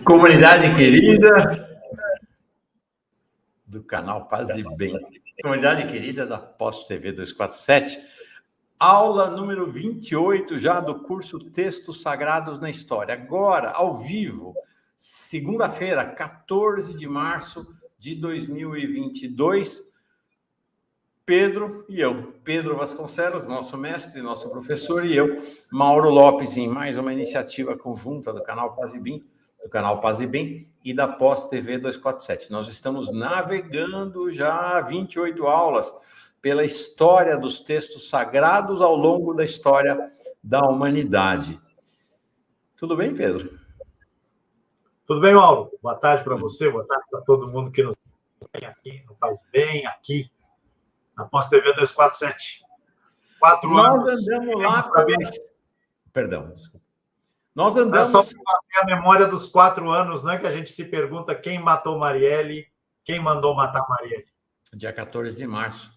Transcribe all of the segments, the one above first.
Comunidade querida do canal Paz e Bem, comunidade querida da Posto TV 247, aula número 28 já do curso Textos Sagrados na História. Agora, ao vivo, segunda-feira, 14 de março de 2022, Pedro e eu, Pedro Vasconcelos, nosso mestre, nosso professor, e eu, Mauro Lopes, em mais uma iniciativa conjunta do canal Paz e Bem, do canal Paz e Bem e da Posto TV 247. Nós estamos navegando já 28 aulas pela história dos textos sagrados ao longo da história da humanidade. Tudo bem, Pedro? Tudo bem, Mauro? Boa tarde para você, boa tarde para todo mundo que nos tem aqui no Paz e Bem, aqui na Posto TV 247. 4 anos. Nós andamos lá saber... Perdão, desculpa. Nós andamos... Só para a memória dos 4 anos, né, que a gente se pergunta quem matou Marielle, quem mandou matar Marielle. Dia 14 de março,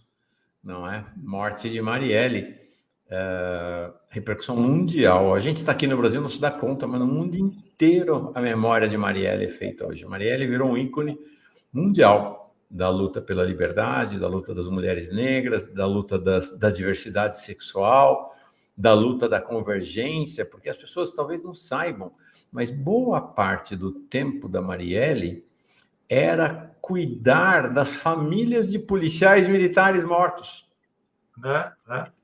não é? Morte de Marielle. Repercussão mundial. A gente está aqui no Brasil, não se dá conta, mas no mundo inteiro a memória de Marielle é feita hoje. Marielle virou um ícone mundial da luta pela liberdade, da luta das mulheres negras, da luta da diversidade sexual, da luta da convergência, porque as pessoas talvez não saibam, mas boa parte do tempo da Marielle era cuidar das famílias de policiais militares mortos.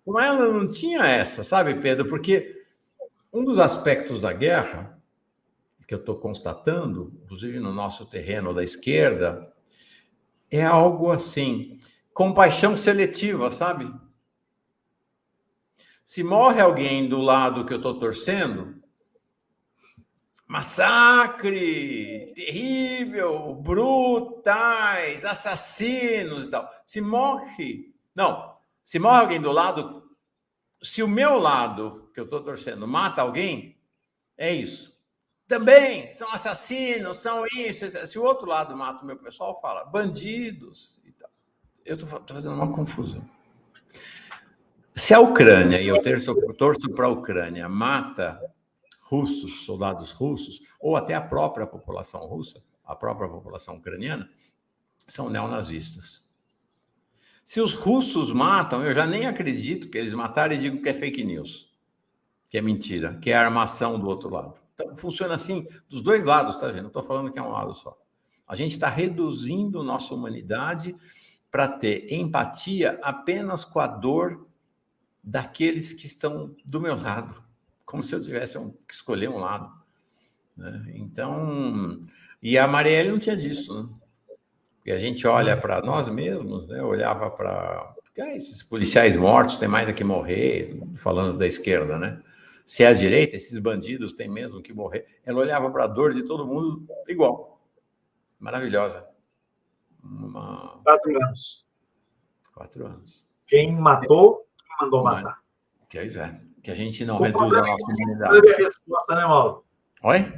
Com ela não tinha essa, sabe, Pedro? Porque um dos aspectos da guerra, que eu estou constatando, inclusive no nosso terreno da esquerda, é algo assim, compaixão seletiva, sabe? Se morre alguém do lado que eu estou torcendo, massacre, terrível, brutais, assassinos e tal. Se morre alguém do lado, se o meu lado que eu estou torcendo mata alguém, é isso. Também são assassinos, são isso. Se o outro lado mata o meu pessoal, fala bandidos e tal. Eu estou fazendo uma confusão. Se a Ucrânia, e eu torço para a Ucrânia, mata russos, soldados russos, ou até a própria população russa, a própria população ucraniana, são neonazistas. Se os russos matam, eu já nem acredito que eles mataram e digo que é fake news, que é mentira, que é armação do outro lado. Então, funciona assim dos dois lados, tá, gente? Não estou falando que é um lado só. A gente está reduzindo nossa humanidade para ter empatia apenas com a dor daqueles que estão do meu lado, como se eu tivesse que escolher um lado, né? Então, e a Marielle não tinha disso, né? E a gente olha para nós mesmos, né? Olhava para esses policiais mortos, tem mais a que morrer, falando da esquerda, né? Se é a direita, esses bandidos têm mesmo que morrer. Ela olhava para a dor de todo mundo igual. Maravilhosa. 4 anos. 4 anos. Quem matou, quem mandou matar. Quer dizer, que a gente não reduza a nossa humanidade. Sabe a resposta, né, Mauro? Oi?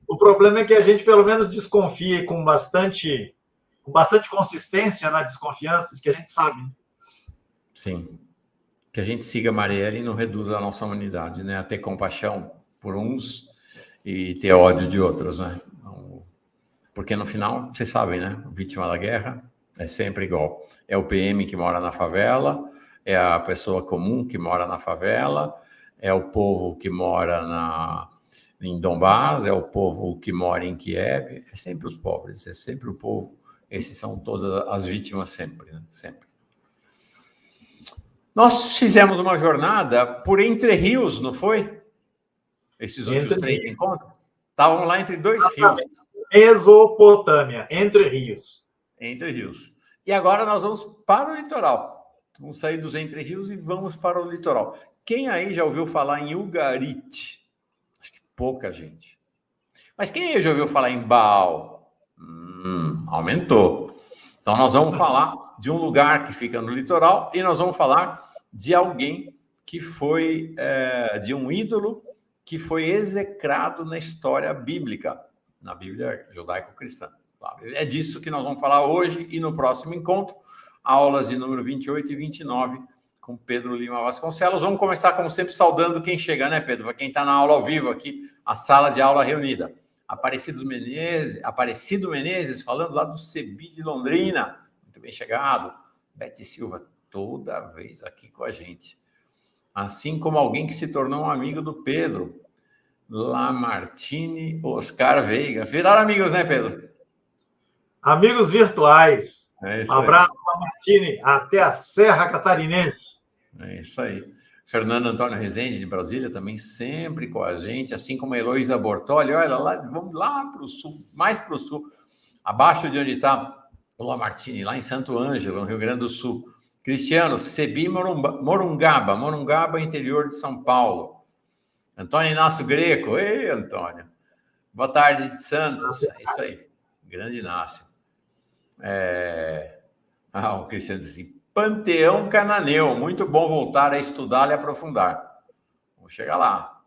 O problema é que a gente, pelo menos, desconfia com bastante consistência na desconfiança de que a gente sabe. Sim. Que a gente siga Marielle e não reduza a nossa humanidade, né? A ter compaixão por uns e ter ódio de outros, né? Porque no final, vocês sabem, né? Vítima da guerra é sempre igual. É o PM que mora na favela, é a pessoa comum que mora na favela, é o povo que mora em Donbás, é o povo que mora em Kiev, é sempre os pobres, é sempre o povo. Esses são todas as vítimas sempre, né? Sempre. Nós fizemos uma jornada por Entre Rios, não foi? Esses últimos 3 encontros? Estavam lá entre 2 rios. Mesopotâmia, Entre Rios. Entre Rios. E agora nós vamos para o litoral. Vamos sair dos Entre Rios e vamos para o litoral. Quem aí já ouviu falar em Ugarit? Acho que pouca gente. Mas quem aí já ouviu falar em Baal? Aumentou. Então nós vamos falar de um lugar que fica no litoral e nós vamos falar de alguém que foi, de um ídolo que foi execrado na história bíblica, na Bíblia judaico-cristã. Claro, é disso que nós vamos falar hoje e no próximo encontro, aulas de número 28 e 29, com Pedro Lima Vasconcelos. Vamos começar, como sempre, saudando quem chega, né, Pedro? Para quem está na aula ao vivo aqui, a sala de aula reunida. Aparecido Menezes, falando lá do CEBI de Londrina. Muito bem chegado. Bete Silva, toda vez aqui com a gente. Assim como alguém que se tornou um amigo do Pedro. Lamartine, Oscar Veiga. Viraram amigos, né, Pedro? Amigos virtuais. É isso Um abraço, Lamartine. Até a Serra Catarinense. É isso aí. Fernando Antônio Rezende, de Brasília, também sempre com a gente, assim como a Heloísa Bortoli. Olha, lá, vamos lá para o sul, mais para o sul, abaixo de onde está o Lamartine, lá em Santo Ângelo, no Rio Grande do Sul. Cristiano, Cebi Morungaba, interior de São Paulo. Antônio Inácio Greco. Ei, Antônio. Boa tarde de Santos. É isso aí. Grande Inácio. O Cristiano diz assim, Panteão Cananeu. Muito bom voltar a estudar e aprofundar. Vamos chegar lá.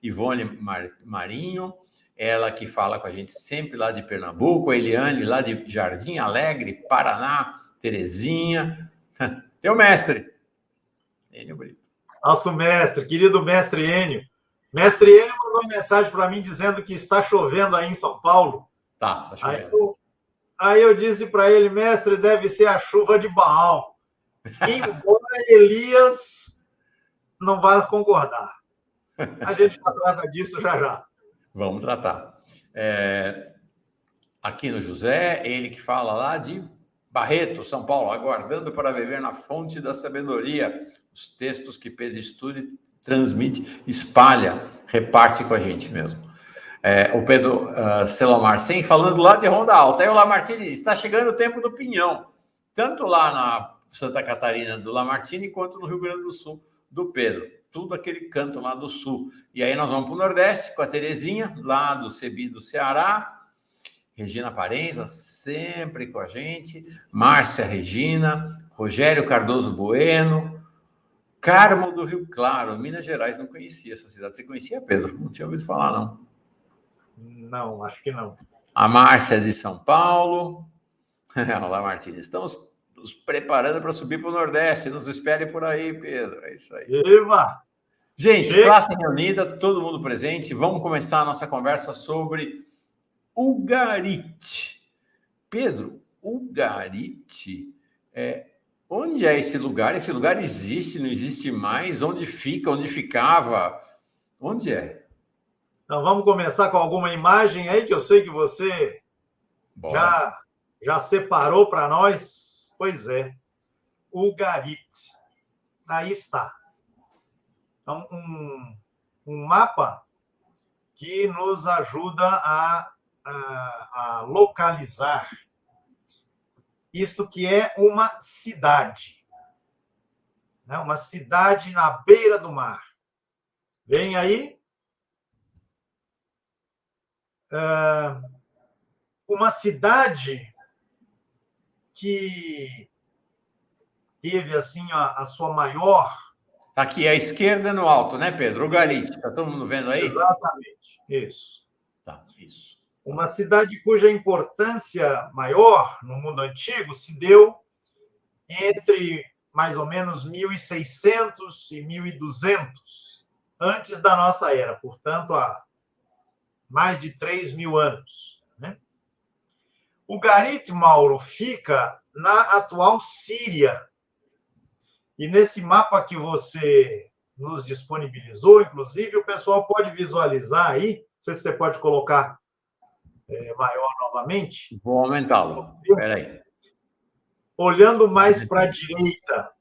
Ivone Marinho, ela que fala com a gente sempre lá de Pernambuco. A Eliane, lá de Jardim Alegre, Paraná. Terezinha. Teu mestre. Enio Brito. Nosso mestre, querido mestre Enio. Mestre Enio mandou uma mensagem para mim dizendo que está chovendo aí em São Paulo. Tá chovendo. Aí eu disse para ele, mestre, deve ser a chuva de Baal. Embora Elias não vá concordar. A gente trata disso já já. Vamos tratar. Aqui no José, ele que fala lá de Barreto, São Paulo, aguardando para beber na fonte da sabedoria. Os textos que Pedro estuda, transmite, espalha, reparte com a gente mesmo. O Pedro Selomar Sem, falando lá de Ronda Alta. Aí o Lamartine diz, está chegando o tempo do pinhão, tanto lá na Santa Catarina do Lamartine, quanto no Rio Grande do Sul do Pedro. Tudo aquele canto lá do sul. E aí nós vamos para o Nordeste, com a Terezinha, lá do CEBI do Ceará, Regina Parenza, sempre com a gente, Márcia Regina, Rogério Cardoso Bueno, Carmo do Rio Claro, Minas Gerais. Não conhecia essa cidade. Você conhecia, Pedro? Não tinha ouvido falar, não. Não, acho que não. A Márcia de São Paulo. Olá, Martins. Estamos nos preparando para subir para o Nordeste. Nos espere por aí, Pedro. É isso aí. Eva! Gente, classe reunida, todo mundo presente. Vamos começar a nossa conversa sobre Ugarit. Pedro, Ugarit, onde é esse lugar? Esse lugar existe, não existe mais? Onde fica? Onde ficava? Onde é? Então, vamos começar com alguma imagem aí, que eu sei que você já separou para nós. Pois é, Ugarit. Aí está. Então, um mapa que nos ajuda a localizar isto que é uma cidade. Né? Uma cidade na beira do mar. Vem aí. Uma cidade que teve assim a sua maior... Tá aqui à esquerda no alto, né, Pedro? Ugarit. Está todo mundo vendo aí? Exatamente, isso. Tá, isso. Uma cidade cuja importância maior no mundo antigo se deu entre mais ou menos 1600 e 1200, antes da nossa era, portanto, há mais de 3.000 anos. Né? Ugarit, Mauro, fica na atual Síria. E nesse mapa que você nos disponibilizou, inclusive, o pessoal pode visualizar aí, não sei se você pode colocar maior novamente. Vou aumentá-lo. Espera aí. Olhando mais para a direita,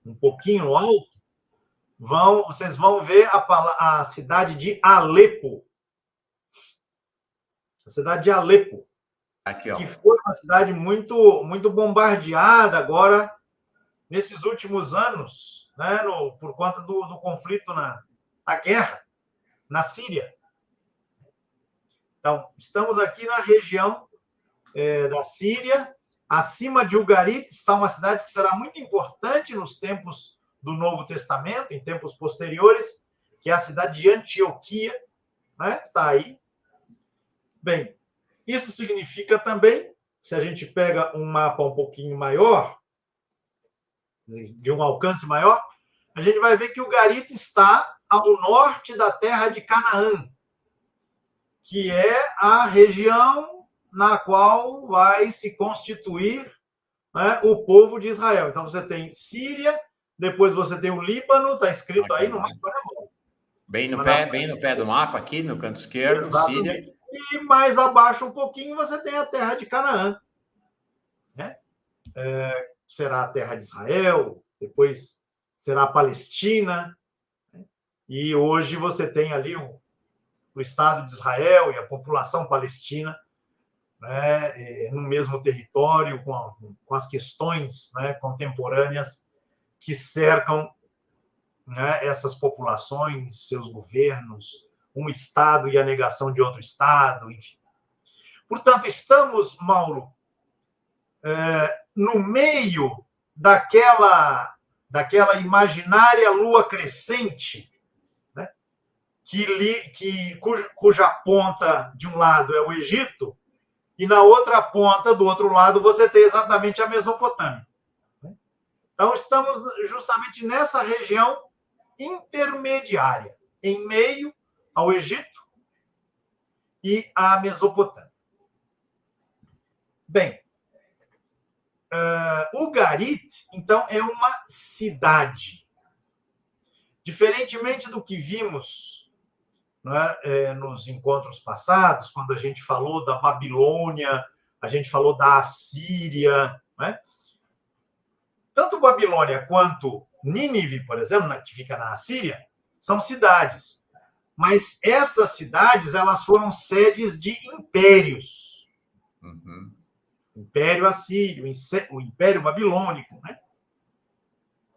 um pouquinho alto, vocês vão ver a cidade de Alepo. A cidade de Alepo. Aqui, ó. Que foi uma cidade muito, muito bombardeada agora, nesses últimos anos, né, por conta do conflito na guerra, na Síria. Então, estamos aqui na região da Síria. Acima de Ugarit está uma cidade que será muito importante nos tempos do Novo Testamento, em tempos posteriores, que é a cidade de Antioquia, né? Está aí. Bem, isso significa também, se a gente pega um mapa um pouquinho maior, de um alcance maior, a gente vai ver que Ugarit está ao norte da terra de Canaã. que é a região na qual vai se constituir, né, o povo de Israel. Então, você tem Síria, depois você tem o Líbano, está escrito aí no mapa. Bem no pé do mapa, aqui no canto esquerdo, Síria. Exatamente. E mais abaixo um pouquinho você tem a terra de Canaã, né? Será a terra de Israel, depois será a Palestina, né? E hoje você tem ali o Estado de Israel e a população palestina, né, no mesmo território, com as questões, né, contemporâneas que cercam, né, essas populações, seus governos, um Estado e a negação de outro Estado, enfim. Portanto, estamos, Mauro, no meio daquela imaginária lua crescente, né, cuja ponta de um lado é o Egito, e na outra ponta, do outro lado, você tem exatamente a Mesopotâmia. Então, estamos justamente nessa região intermediária, em meio ao Egito e à Mesopotâmia. Bem, Ugarit, então, é uma cidade. Diferentemente do que vimos, né, nos encontros passados, quando a gente falou da Babilônia, a gente falou da Assíria, né? Tanto Babilônia quanto Nínive, por exemplo, que fica na Assíria, são cidades. Mas estas cidades, elas foram sedes de impérios. Uhum. Império Assírio, o Império Babilônico, né?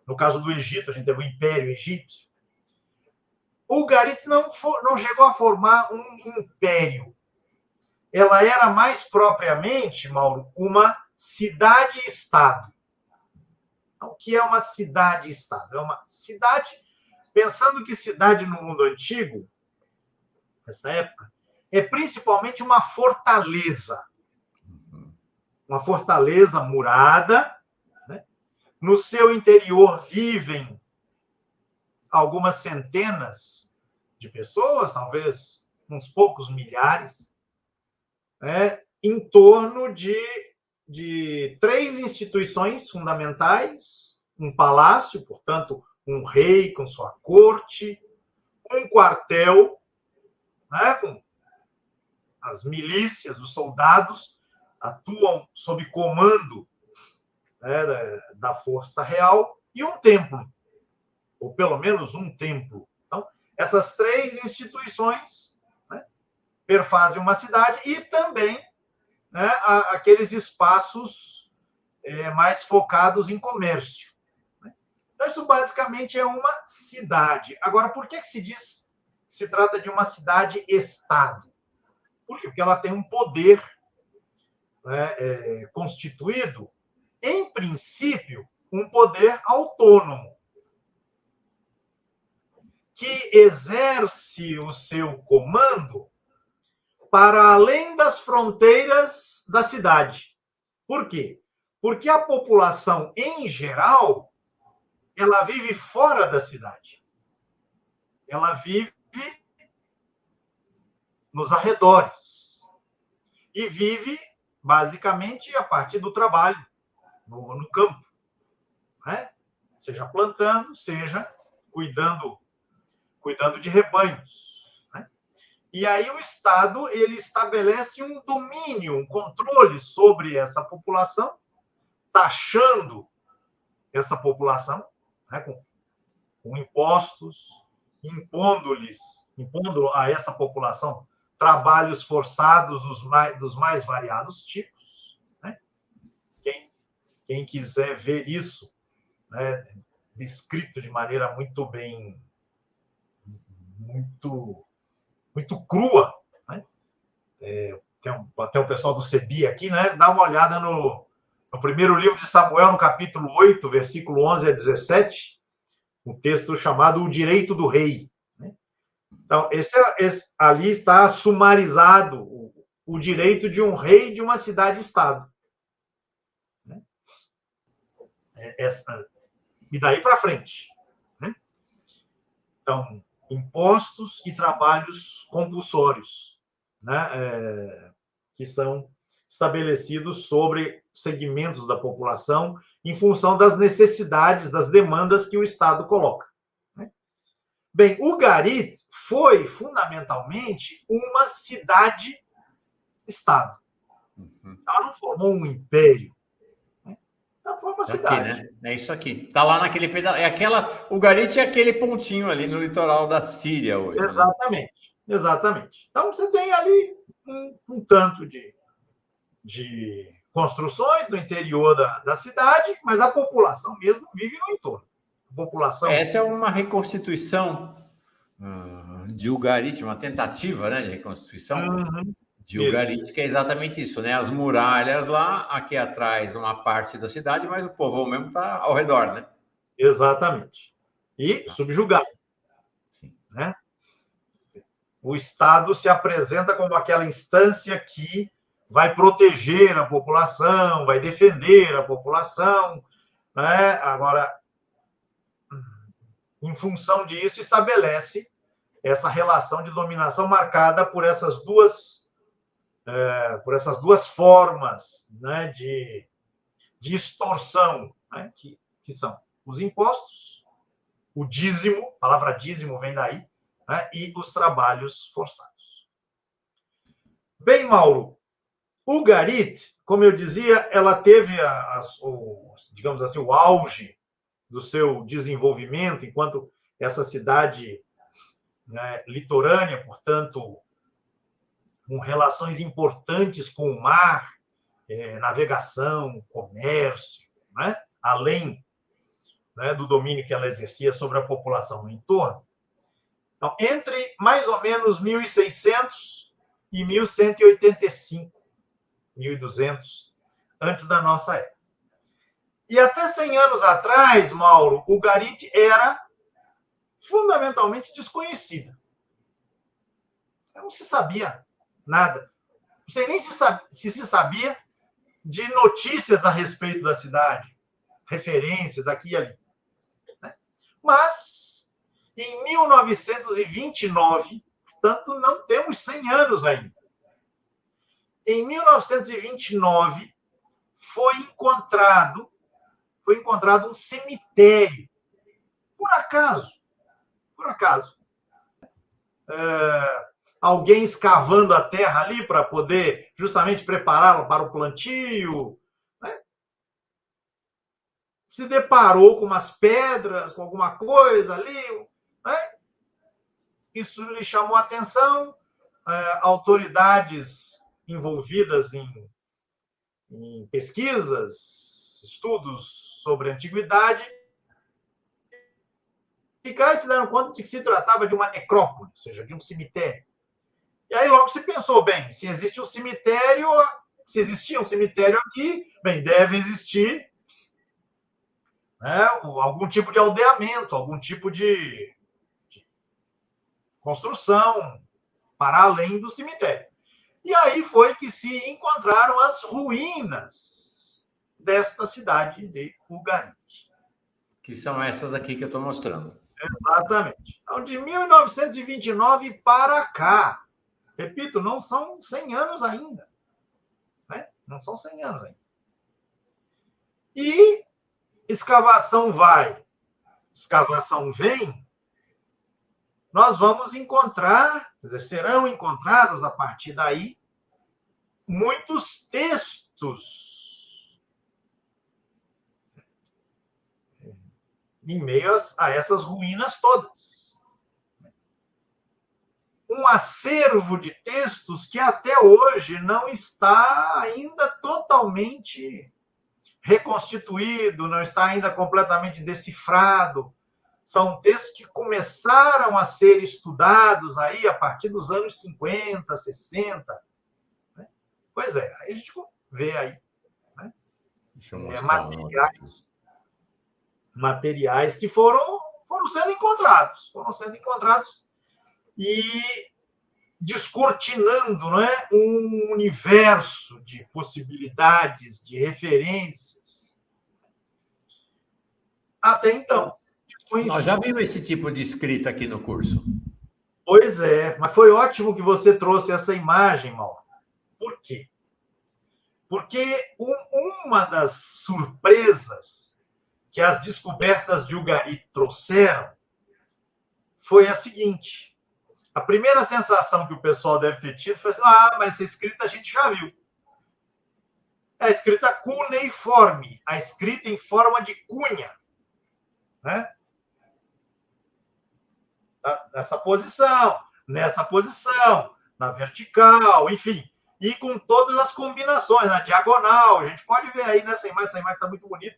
No caso do Egito, a gente teve o Império Egípcio. Ugarit não chegou a formar um império. Ela era mais propriamente, Mauro, uma cidade-estado. Então, o que é uma cidade-estado? É uma cidade, pensando que cidade no mundo antigo, nessa época, é principalmente uma fortaleza. Uma fortaleza murada, né? No seu interior vivem algumas centenas de pessoas, talvez uns poucos milhares, né? Em torno de 3 instituições fundamentais: um palácio, portanto, um rei com sua corte, um quartel, né, com as milícias, os soldados atuam sob comando, né, da força real, e um templo, ou pelo menos um templo. Então, essas 3 instituições, né, perfazem uma cidade, e também, né, aqueles espaços mais focados em comércio. Então, isso basicamente é uma cidade. Agora, por que se diz que se trata de uma cidade-estado? Por quê? Porque ela tem um poder, né, constituído, em princípio, um poder autônomo, que exerce o seu comando para além das fronteiras da cidade. Por quê? Porque a população, em geral, ela vive fora da cidade. Ela vive nos arredores. E vive, basicamente, a partir do trabalho, no campo. Né? Seja plantando, seja cuidando de rebanhos. Né? E aí o Estado ele estabelece um domínio, um controle sobre essa população, taxando essa população, né, com impostos, impondo a essa população trabalhos forçados dos mais variados tipos. Né? Quem quiser ver isso, né, descrito de maneira muito muito crua, né? Tem o pessoal do CEBI aqui, né? Dá uma olhada no primeiro livro de Samuel, no capítulo 8, versículo 11 a 17, um texto chamado O Direito do Rei. Né? Então, ali está sumarizado o direito de um rei de uma cidade-estado. Né? E daí para frente. Né? Então, impostos e trabalhos compulsórios. né, que são estabelecidos sobre segmentos da população em função das necessidades, das demandas que o Estado coloca. Né? Bem, Ugarit foi fundamentalmente uma cidade-estado. Ela não formou um império. Né? Ela foi uma Aqui, cidade. né? É isso aqui. Tá lá naquele pedaço. O Garit é aquele pontinho ali no litoral da Síria hoje, né? Exatamente, exatamente. Então você tem ali um tanto de construções no interior da cidade, mas a população mesmo vive no entorno. A população. Essa é uma reconstituição de Ugarit, uma tentativa, né, de reconstituição Uhum, de isso, Ugarit, que é exatamente isso, né? As muralhas lá, aqui atrás uma parte da cidade, mas o povo mesmo está ao redor, né? exatamente. E Tá. subjugado. Sim. Né? O Estado se apresenta como aquela instância que vai proteger a população, vai defender a população. Né? Agora, em função disso, estabelece essa relação de dominação marcada por essas duas formas, né, de extorsão, né, que são os impostos, o dízimo, a palavra dízimo vem daí, né, e os trabalhos forçados. Bem, Mauro, Ugarit, como eu dizia, ela teve digamos assim, o auge do seu desenvolvimento enquanto essa cidade, né, litorânea, portanto, com relações importantes com o mar, navegação, comércio, né? Além, né, do domínio que ela exercia sobre a população no entorno. Então, entre mais ou menos 1600 e 1185, 1200, antes da nossa era. E até 100 anos atrás, Mauro, o Ugarit era fundamentalmente desconhecida. Não se sabia nada. Não sei nem se sabia de notícias a respeito da cidade, referências aqui e ali. Mas, em 1929, portanto, não temos 100 anos ainda. Em 1929, foi encontrado um cemitério. Por acaso, alguém escavando a terra ali para poder justamente prepará-la para o plantio, né? Se deparou com umas pedras, com alguma coisa ali, né? Isso lhe chamou a atenção. Autoridades envolvidas em pesquisas, estudos sobre a antiguidade, ficaram se deram conta de que se tratava de uma necrópole, ou seja, de um cemitério. E aí logo se pensou, bem, se existe um cemitério, se existia um cemitério aqui, bem, deve existir, né, algum tipo de aldeamento, algum tipo de construção para além do cemitério. E aí foi que se encontraram as ruínas desta cidade de Ugarit. Que são essas aqui que eu estou mostrando. Exatamente. Então, de 1929 para cá, repito, não são 100 anos ainda. Né? Não são 100 anos ainda. E escavação vai, escavação vem, nós vamos encontrar, serão encontrados a partir daí, muitos textos em meio a essas ruínas todas. Um acervo de textos que até hoje não está ainda totalmente reconstituído, não está ainda completamente decifrado. São textos que começaram a ser estudados aí a partir dos anos 50, 60. Né? Pois é, aí a gente vê aí, né, materiais que foram sendo encontrados e descortinando, não é, um universo de possibilidades, de referências. Até então, Nós já desconhecidas. vimos esse tipo de escrita aqui no curso. Pois é, mas foi ótimo que você trouxe essa imagem, Mauro. Por quê? Porque uma das surpresas que as descobertas de Ugarit trouxeram foi a seguinte. A primeira sensação que o pessoal deve ter tido foi assim, mas essa escrita a gente já viu. É a escrita cuneiforme, a escrita em forma de cunha. Né? Nessa posição, na vertical, enfim. E com todas as combinações, na diagonal. A gente pode ver aí nessa imagem, essa imagem está muito bonita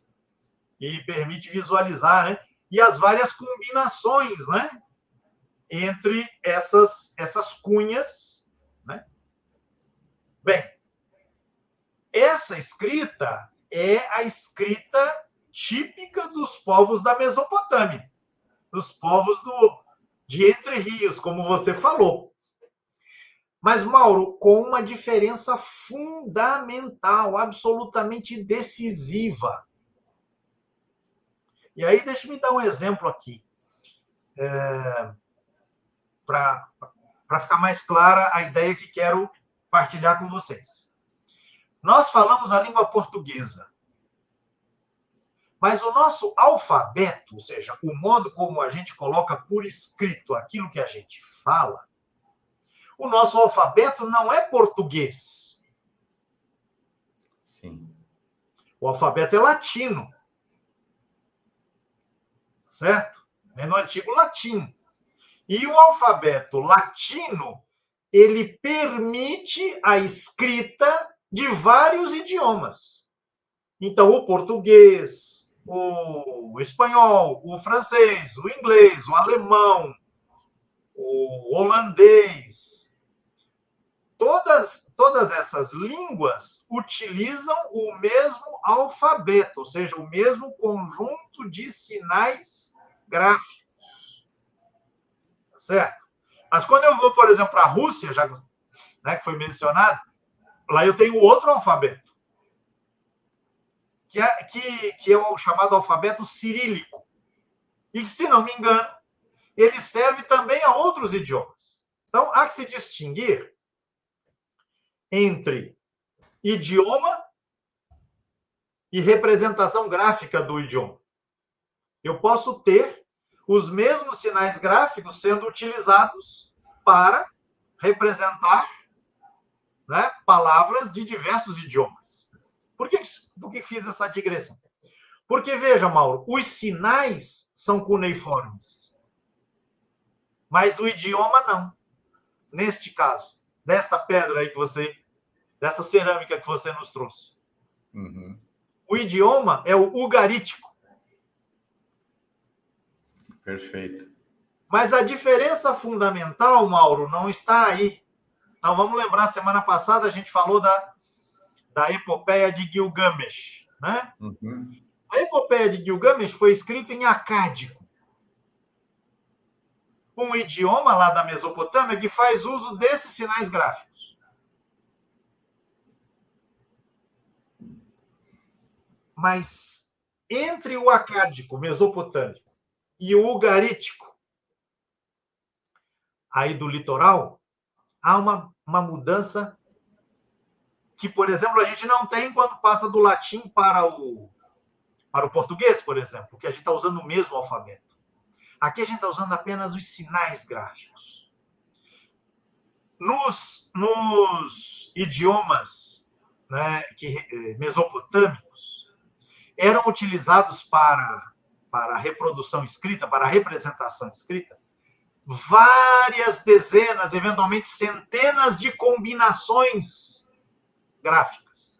e permite visualizar, né? E as várias combinações, né? Entre essas cunhas, né? Bem, essa escrita é a escrita típica dos povos da Mesopotâmia, dos povos de Entre Rios, como você falou. Mas, Mauro, com uma diferença fundamental, absolutamente decisiva. E aí, deixa-me dar um exemplo aqui, para ficar mais clara a ideia que quero partilhar com vocês. Nós falamos a língua portuguesa, mas o nosso alfabeto, ou seja, o modo como a gente coloca por escrito aquilo que a gente fala, o nosso alfabeto não é português. Sim. O alfabeto é latino. Certo? É no antigo latim. E o alfabeto latino, ele permite a escrita de vários idiomas. Então, o português, o espanhol, o francês, o inglês, o alemão, o holandês, todas essas línguas utilizam o mesmo alfabeto, ou seja, o mesmo conjunto de sinais gráficos. Certo? Mas quando eu vou, por exemplo, para a Rússia, já, né, que foi mencionado, lá eu tenho outro alfabeto, que é o chamado alfabeto cirílico. E que, se não me engano, ele serve também a outros idiomas. Então, há que se distinguir entre idioma e representação gráfica do idioma. Eu posso ter os mesmos sinais gráficos sendo utilizados para representar, né, palavras de diversos idiomas. Por que fiz essa digressão? Porque, veja, Mauro, os sinais são cuneiformes, mas o idioma não. Neste caso, desta pedra aí dessa cerâmica que você nos trouxe. Uhum. O idioma é o ugarítico. Perfeito. Mas a diferença fundamental, Mauro, não está aí. Então, vamos lembrar, semana passada a gente falou da epopeia de Gilgamesh, né? Uhum. A epopeia de Gilgamesh foi escrita em acádico, um idioma lá da Mesopotâmia que faz uso desses sinais gráficos. Mas entre o acádico mesopotâmico e o ugarítico, aí do litoral, há uma mudança que, por exemplo, a gente não tem quando passa do latim para o português, por exemplo, porque a gente está usando o mesmo alfabeto. Aqui a gente está usando apenas os sinais gráficos. Nos idiomas, né, mesopotâmicos, eram utilizados para a reprodução escrita, para a representação escrita, várias dezenas, eventualmente centenas de combinações gráficas.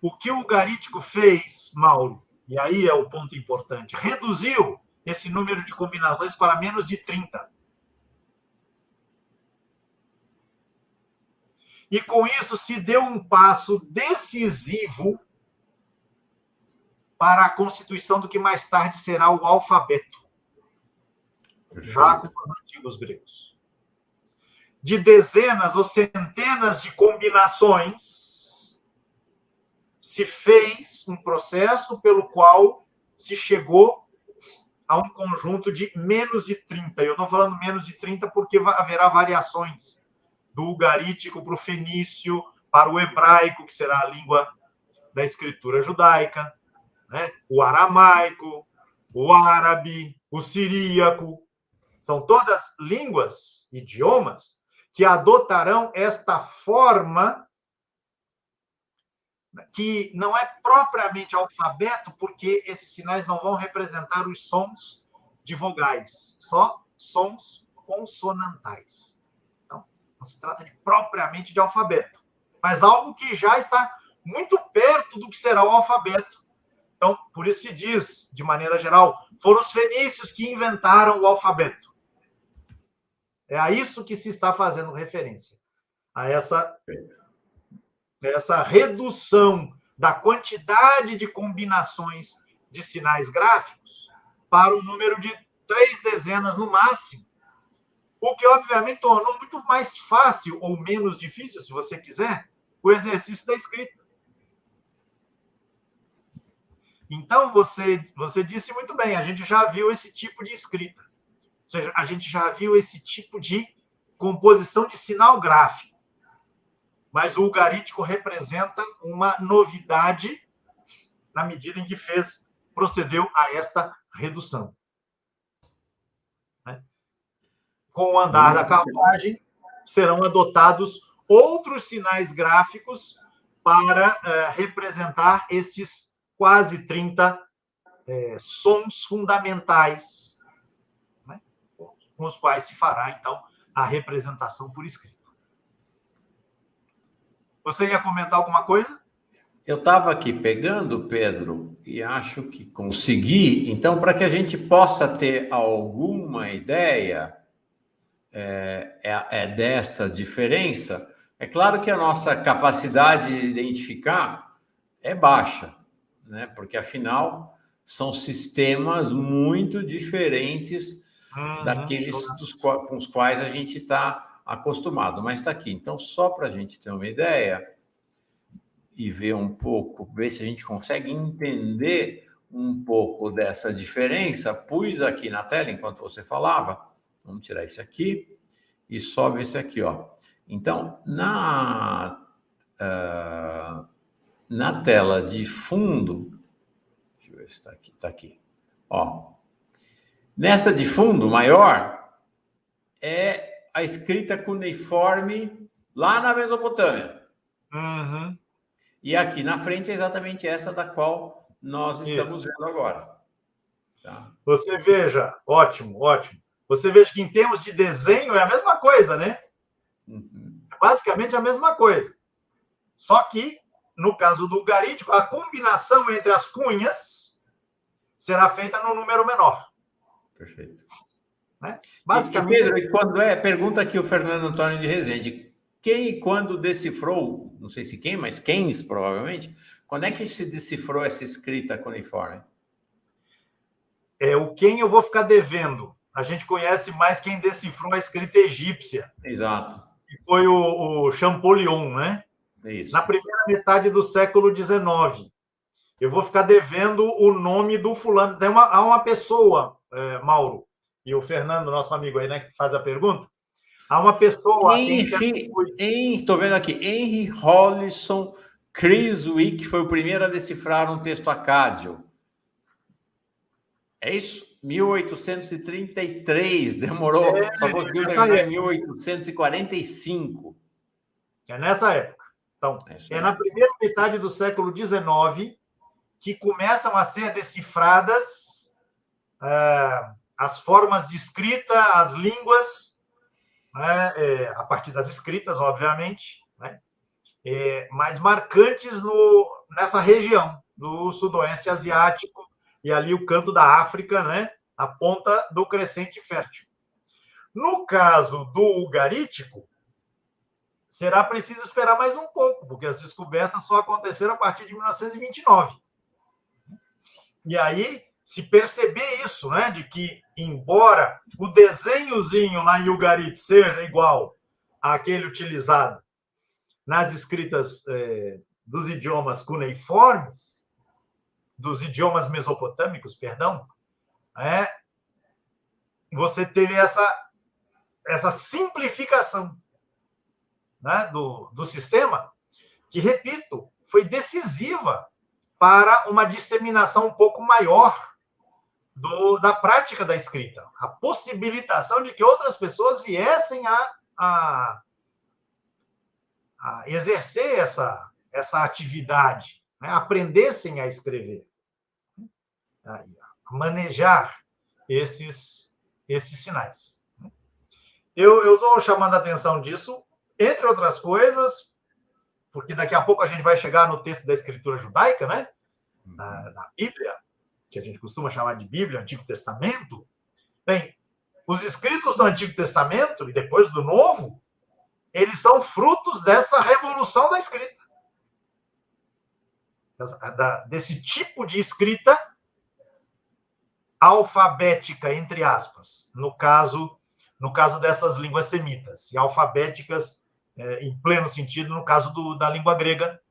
O que o ugarítico fez, Mauro, e aí é o ponto importante, reduziu esse número de combinações para menos de 30. E com isso se deu um passo decisivo para a constituição do que mais tarde será o alfabeto, já com os antigos gregos. De dezenas ou centenas de combinações, se fez um processo pelo qual se chegou a um conjunto de menos de 30. Eu estou falando menos de 30 porque haverá variações do ugarítico para o fenício, para o hebraico, que será a língua da escritura judaica, né? O aramaico, o árabe, o siríaco. São todas línguas, idiomas, que adotarão esta forma que não é propriamente alfabeto, porque esses sinais não vão representar os sons de vogais, só sons consonantais. Então, não se trata propriamente de alfabeto, mas algo que já está muito perto do que será o alfabeto. Então, por isso se diz, de maneira geral, foram os fenícios que inventaram o alfabeto. É a isso que se está fazendo referência, a essa redução da quantidade de combinações de sinais gráficos para o número de 3 dezenas no máximo, o que, obviamente, tornou muito mais fácil, ou menos difícil, se você quiser, o exercício da escrita. Então, você disse muito bem, a gente já viu esse tipo de escrita. Ou seja, a gente já viu esse tipo de composição de sinal gráfico. Mas o ugarítico representa uma novidade na medida em que procedeu a esta redução. Com o andar da carruagem, serão adotados outros sinais gráficos para representar estes quase 30 sons fundamentais, né, com os quais se fará, então, a representação por escrito. Você ia comentar alguma coisa? Eu estava aqui pegando, Pedro, e acho que consegui. Então, para que a gente possa ter alguma ideia dessa diferença, é claro que a nossa capacidade de identificar é baixa, né? Porque, afinal, são sistemas muito diferentes daqueles com os quais a gente está acostumado. Mas está aqui. Então, só para a gente ter uma ideia e ver um pouco, ver se a gente consegue entender um pouco dessa diferença, pus aqui na tela enquanto você falava. Vamos tirar esse aqui e sobe esse aqui, ó. Então, na tela de fundo, deixa eu ver se está aqui, está aqui, ó. Nessa de fundo maior é a escrita cuneiforme lá na Mesopotâmia. Uhum. E aqui na frente é exatamente essa da qual nós estamos vendo agora. Tá? Você veja, ótimo, ótimo. Você veja que em termos de desenho é a mesma coisa, né? Uhum. É basicamente a mesma coisa. Só que, no caso do ugarítico, a combinação entre as cunhas será feita no número menor. Perfeito. Né? Basicamente. E Pedro, e quando pergunta aqui o Fernando Antônio de Rezende, quem e quando decifrou, não sei se quem, mas quem provavelmente, quando é que se decifrou essa escrita cuneiforme? O quem eu vou ficar devendo. A gente conhece mais quem decifrou a escrita egípcia. Exato. Que foi o Champollion, né? Isso. Na primeira metade do século XIX. Eu vou ficar devendo o nome do fulano. Há uma pessoa, Mauro, e o Fernando, nosso amigo aí, né, que faz a pergunta. Há uma pessoa... Estou vendo aqui, Henry Hollison Criswick foi o primeiro a decifrar um texto acádio. É isso? 1833, demorou, só conseguiu terminar em 1845. É nessa época. Então, na primeira metade do século XIX que começam a ser decifradas as formas de escrita, as línguas, né, a partir das escritas, obviamente, né, mas marcantes nessa região, do sudoeste asiático, e ali o canto da África, né, a ponta do crescente fértil. No caso do ugarítico, será preciso esperar mais um pouco, porque as descobertas só aconteceram a partir de 1929. E aí, se perceber isso, né, de que, embora o desenhozinho lá em ugarit seja igual àquele utilizado nas escritas dos idiomas cuneiformes, dos idiomas mesopotâmicos, perdão, né, você teve essa simplificação, né, do sistema, que, repito, foi decisiva para uma disseminação um pouco maior da prática da escrita, a possibilitação de que outras pessoas viessem a exercer essa atividade, né, aprendessem a escrever, a manejar esses sinais. Eu estou chamando a atenção disso, entre outras coisas, porque daqui a pouco a gente vai chegar no texto da Escritura judaica, né? Da Bíblia, que a gente costuma chamar de Bíblia, Antigo Testamento. Bem, os escritos do Antigo Testamento e depois do Novo, eles são frutos dessa revolução da escrita. Desse tipo de escrita alfabética, entre aspas, no caso dessas línguas semitas, e alfabéticas em pleno sentido no caso da língua grega,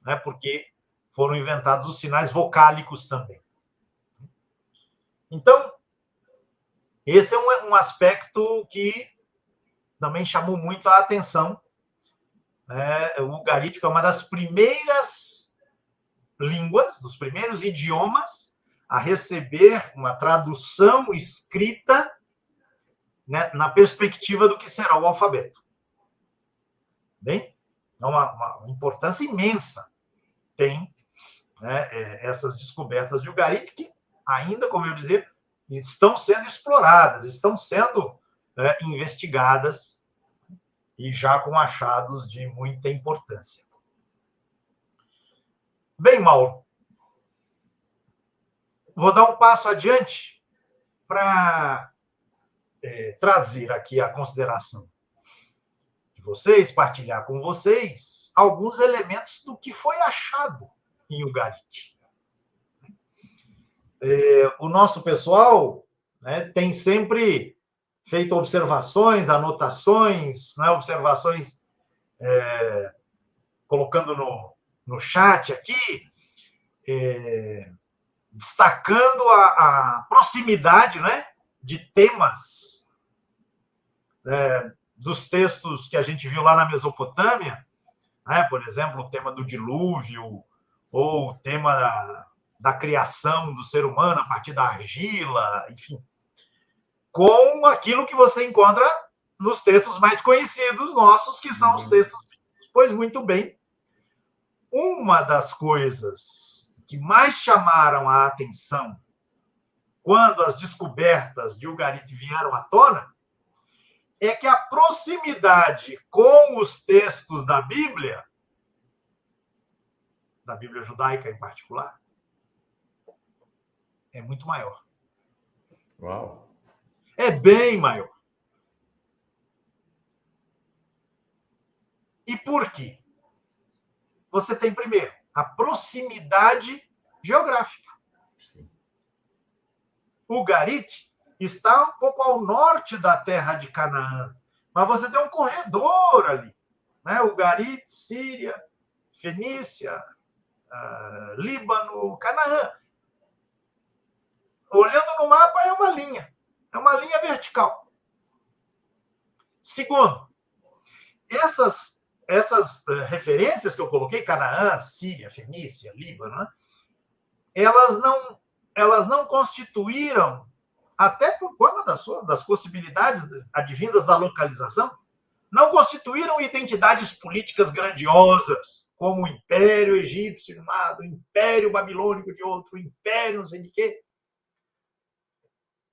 né, porque foram inventados os sinais vocálicos também. Então, esse é um aspecto que também chamou muito a atenção. O ugarítico é uma das primeiras línguas, dos primeiros idiomas a receber uma tradução escrita, né, na perspectiva do que será o alfabeto. Bem, é uma importância imensa tem, né, essas descobertas de ugarítico que ainda, como eu dizia, estão sendo exploradas, estão sendo investigadas e já com achados de muita importância. Bem, Mauro, vou dar um passo adiante para trazer aqui a consideração de vocês, partilhar com vocês alguns elementos do que foi achado em Ugarit. O nosso pessoal, né, tem sempre feito observações, anotações, né, observações colocando no chat aqui, destacando a proximidade, né, de temas dos textos que a gente viu lá na Mesopotâmia, né, por exemplo, o tema do dilúvio, ou o tema da criação do ser humano a partir da argila, enfim, com aquilo que você encontra nos textos mais conhecidos nossos, que são os textos bíblicos. Pois muito bem, uma das coisas que mais chamaram a atenção quando as descobertas de Ugarit vieram à tona é que a proximidade com os textos da Bíblia judaica em particular, é muito maior. Uau! É bem maior. E por quê? Você tem, primeiro, a proximidade geográfica. Ugarit está um pouco ao norte da terra de Canaã, mas você tem um corredor ali, né? Ugarit, Síria, Fenícia, Líbano, Canaã. Olhando no mapa, é uma linha vertical. Segundo, essas referências que eu coloquei, Canaã, Síria, Fenícia, Líbano, né, elas não constituíram, até por conta das possibilidades advindas da localização, não constituíram identidades políticas grandiosas, como o Império Egípcio de um lado, o Império Babilônico de outro, o Império não sei de quê,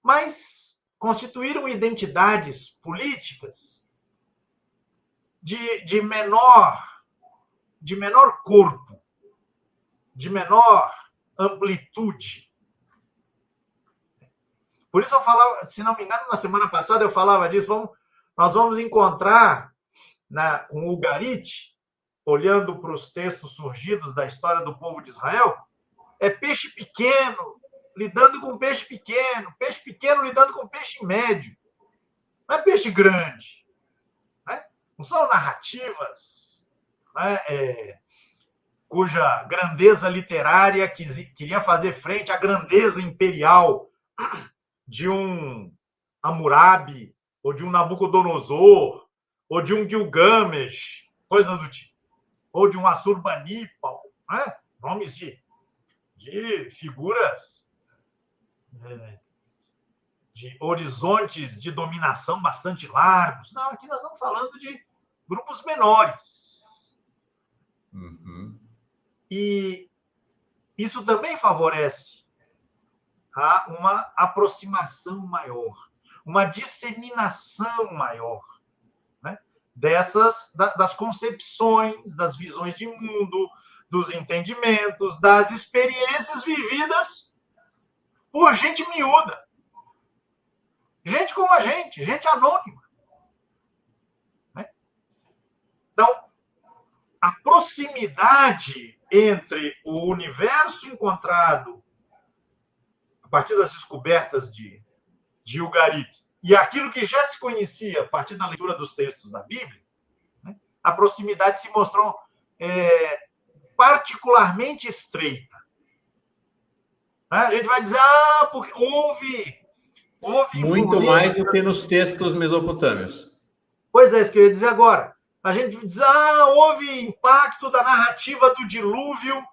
mas constituíram identidades políticas de menor corpo, de menor amplitude. Por isso eu falava, se não me engano, na semana passada eu falava disso, nós vamos encontrar com Ugarit, olhando para os textos surgidos da história do povo de Israel, peixe pequeno lidando com peixe pequeno lidando com peixe médio. Não é peixe grande. Né? Não são narrativas, né, cuja grandeza literária queria fazer frente à grandeza imperial de um Hammurabi, ou de um Nabucodonosor, ou de um Gilgamesh, coisa do tipo, ou de um Assurbanipal, né? Nomes de figuras de horizontes de dominação bastante largos. Não, aqui nós estamos falando de grupos menores. Uhum. E isso também favorece uma aproximação maior, uma disseminação maior, né? Das concepções, das visões de mundo, dos entendimentos, das experiências vividas por gente miúda. Gente como a gente anônima. Né? Então, a proximidade entre o universo encontrado a partir das descobertas de Ugarit e aquilo que já se conhecia a partir da leitura dos textos da Bíblia, né, a proximidade se mostrou particularmente estreita. A gente vai dizer, porque houve muito mais do que nos textos mesopotâmios. Pois é, isso que eu ia dizer agora. A gente diz, houve impacto da narrativa do dilúvio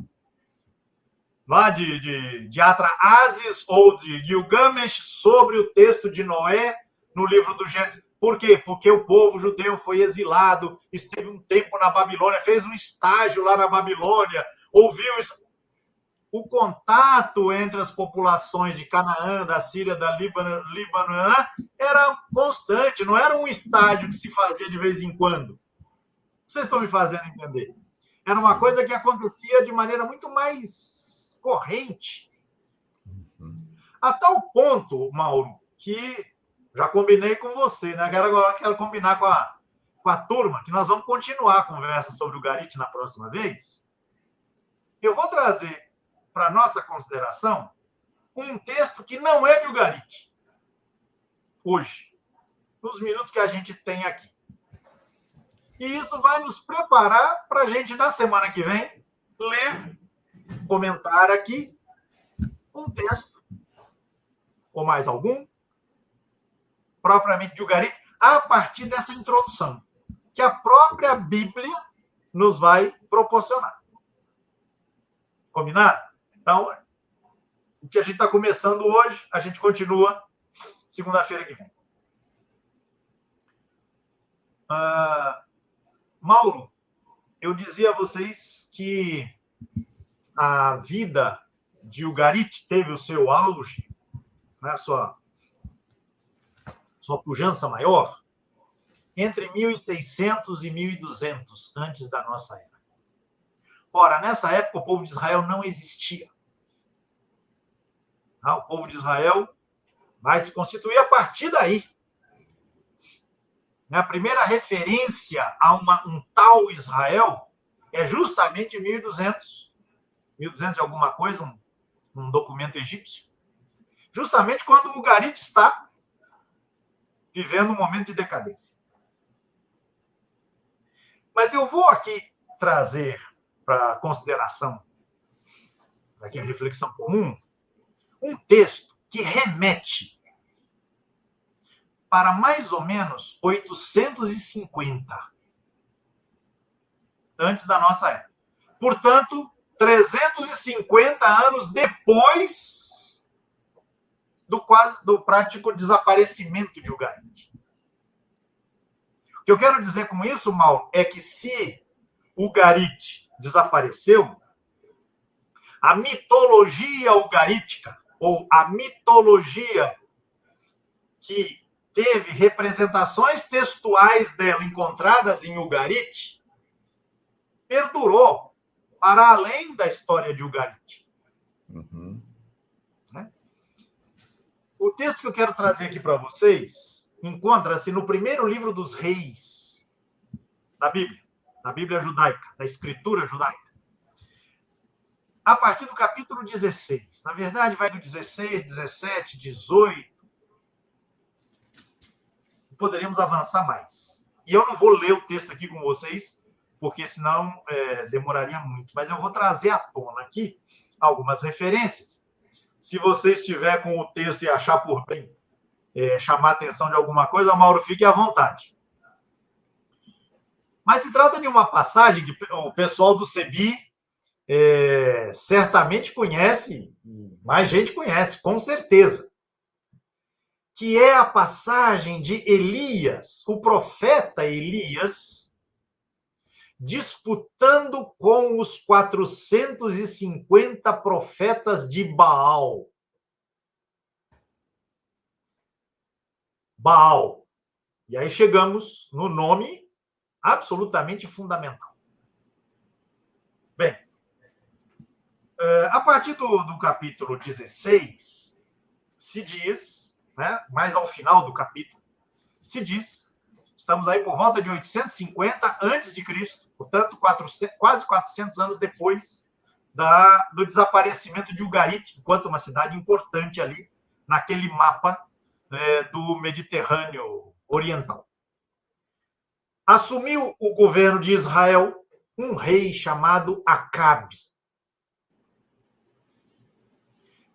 lá de Atrahasis ou de Gilgamesh sobre o texto de Noé no livro do Gênesis. Por quê? Porque o povo judeu foi exilado, esteve um tempo na Babilônia, fez um estágio lá na Babilônia, ouviu isso. O contato entre as populações de Canaã, da Síria, da Líbano, era constante, não era um estágio que se fazia de vez em quando. Vocês estão me fazendo entender? Era uma coisa que acontecia de maneira muito mais corrente. A tal ponto, Mauro, que já combinei com você, né? Agora quero combinar com a turma, que nós vamos continuar a conversa sobre o Ugarit na próxima vez. Eu vou trazer para nossa consideração um texto que não é de Ugarit, hoje, nos minutos que a gente tem aqui. E isso vai nos preparar para a gente, na semana que vem, ler, comentar aqui um texto, ou mais algum, propriamente de Ugarit, a partir dessa introdução, que a própria Bíblia nos vai proporcionar. Combinado? Então, o que a gente está começando hoje, a gente continua segunda-feira que vem. Mauro, eu dizia a vocês que a vida de Ugarit teve o seu auge, né, sua pujança maior, entre 1600 e 1200, antes da nossa era. Ora, nessa época, o povo de Israel não existia. O povo de Israel vai se constituir a partir daí. A primeira referência a um tal Israel é justamente 1200. 1200 e alguma coisa, um documento egípcio. Justamente quando o Ugarit está vivendo um momento de decadência. Mas eu vou aqui trazer para consideração, para aqui a reflexão comum, um texto que remete para mais ou menos 850 antes da nossa era. Portanto, 350 anos depois do prático desaparecimento de Ugarit. O que eu quero dizer com isso, Mauro, é que se Ugarit desapareceu, a mitologia ugarítica, ou a mitologia que teve representações textuais dela encontradas em Ugarit, perdurou para além da história de Ugarit. Uhum. O texto que eu quero trazer aqui para vocês encontra-se no primeiro livro dos Reis da Bíblia judaica, da Escritura judaica. A partir do capítulo 16. Na verdade, vai do 16, 17, 18. Poderíamos avançar mais. E eu não vou ler o texto aqui com vocês, porque senão demoraria muito. Mas eu vou trazer à tona aqui algumas referências, Se você estiver com o texto e achar por bem chamar a atenção de alguma coisa, Mauro, fique à vontade. Mas se trata de uma passagem que o pessoal do CEBI certamente conhece, e mais gente conhece, com certeza, que é a passagem de Elias, o profeta Elias, disputando com os 450 profetas de Baal. Baal. E aí chegamos no nome absolutamente fundamental. Bem, a partir do capítulo 16, se diz, né, mais ao final do capítulo, se diz, estamos aí por volta de 850 a.C., portanto, quase 400 anos depois do desaparecimento de Ugarit, enquanto uma cidade importante ali naquele mapa do Mediterrâneo Oriental. Assumiu o governo de Israel um rei chamado Acabe.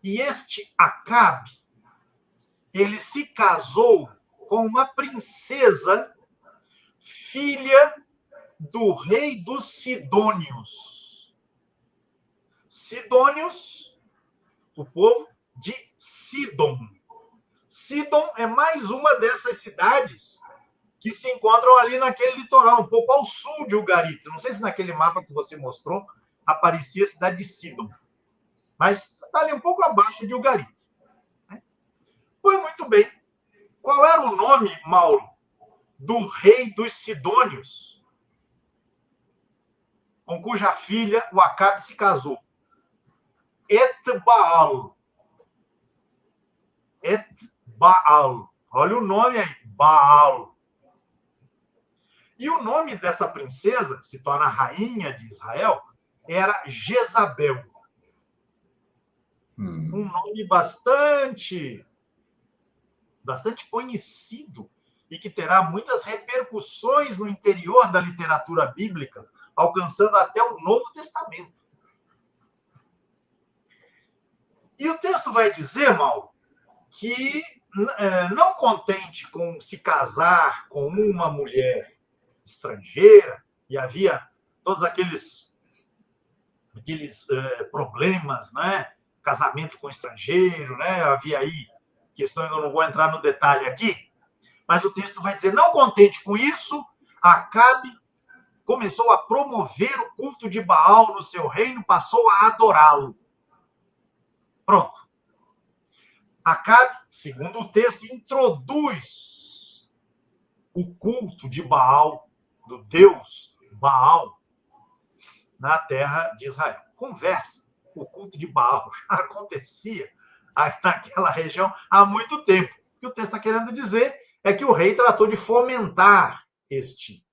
E este Acabe, ele se casou com uma princesa, filha do rei dos Sidônios. Sidônios, o povo de Sidom. Sidom é mais uma dessas cidades que se encontram ali naquele litoral, um pouco ao sul de Ugarit. Não sei se naquele mapa que você mostrou aparecia a cidade de Sidom, mas está ali um pouco abaixo de Ugarit. Pois muito bem. Qual era o nome, Mauro, do rei dos Sidônios, com cuja filha o Acabe se casou? Etbaal. Etbaal. Olha o nome aí, Baal. E o nome dessa princesa, que se torna rainha de Israel, era Jezabel. Um nome bastante conhecido e que terá muitas repercussões no interior da literatura bíblica, alcançando até o Novo Testamento. E o texto vai dizer, Mauro, que não contente com se casar com uma mulher estrangeira, e havia todos aqueles problemas, né? Casamento com estrangeiro, né? Havia aí questões, eu não vou entrar no detalhe aqui, mas o texto vai dizer, não contente com isso, Acabe começou a promover o culto de Baal no seu reino, passou a adorá-lo. Pronto. Acabe, segundo o texto, introduz o culto de Baal, do deus Baal, na terra de Israel. Conversa, o culto de Baal já acontecia naquela região há muito tempo. O que o texto está querendo dizer é que o rei tratou de fomentar este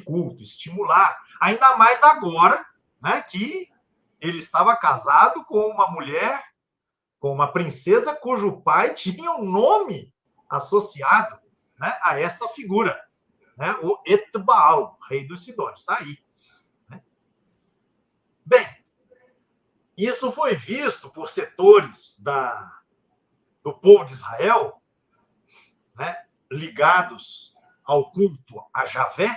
culto, estimular, ainda mais agora, né, que ele estava casado com uma mulher, com uma princesa cujo pai tinha um nome associado, né, a esta figura, né, o Etbaal, rei dos Sidônios. Está aí. Né? Bem, isso foi visto por setores do povo de Israel, né, ligados ao culto a Javé,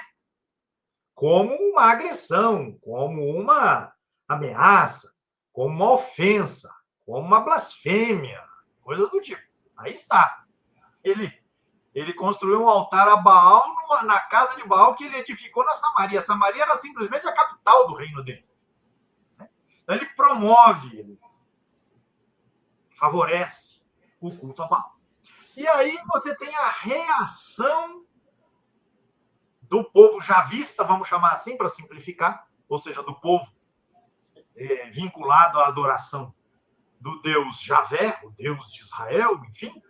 como uma agressão, como uma ameaça, como uma ofensa, como uma blasfêmia, coisa do tipo. Aí está. Ele construiu um altar a Baal na casa de Baal que ele edificou na Samaria. Samaria era simplesmente a capital do reino dele. Então ele promove, ele favorece o culto a Baal. E aí você tem a reação do povo javista, vamos chamar assim para simplificar, ou seja, do povo vinculado à adoração do deus Javé, o deus de Israel, enfim,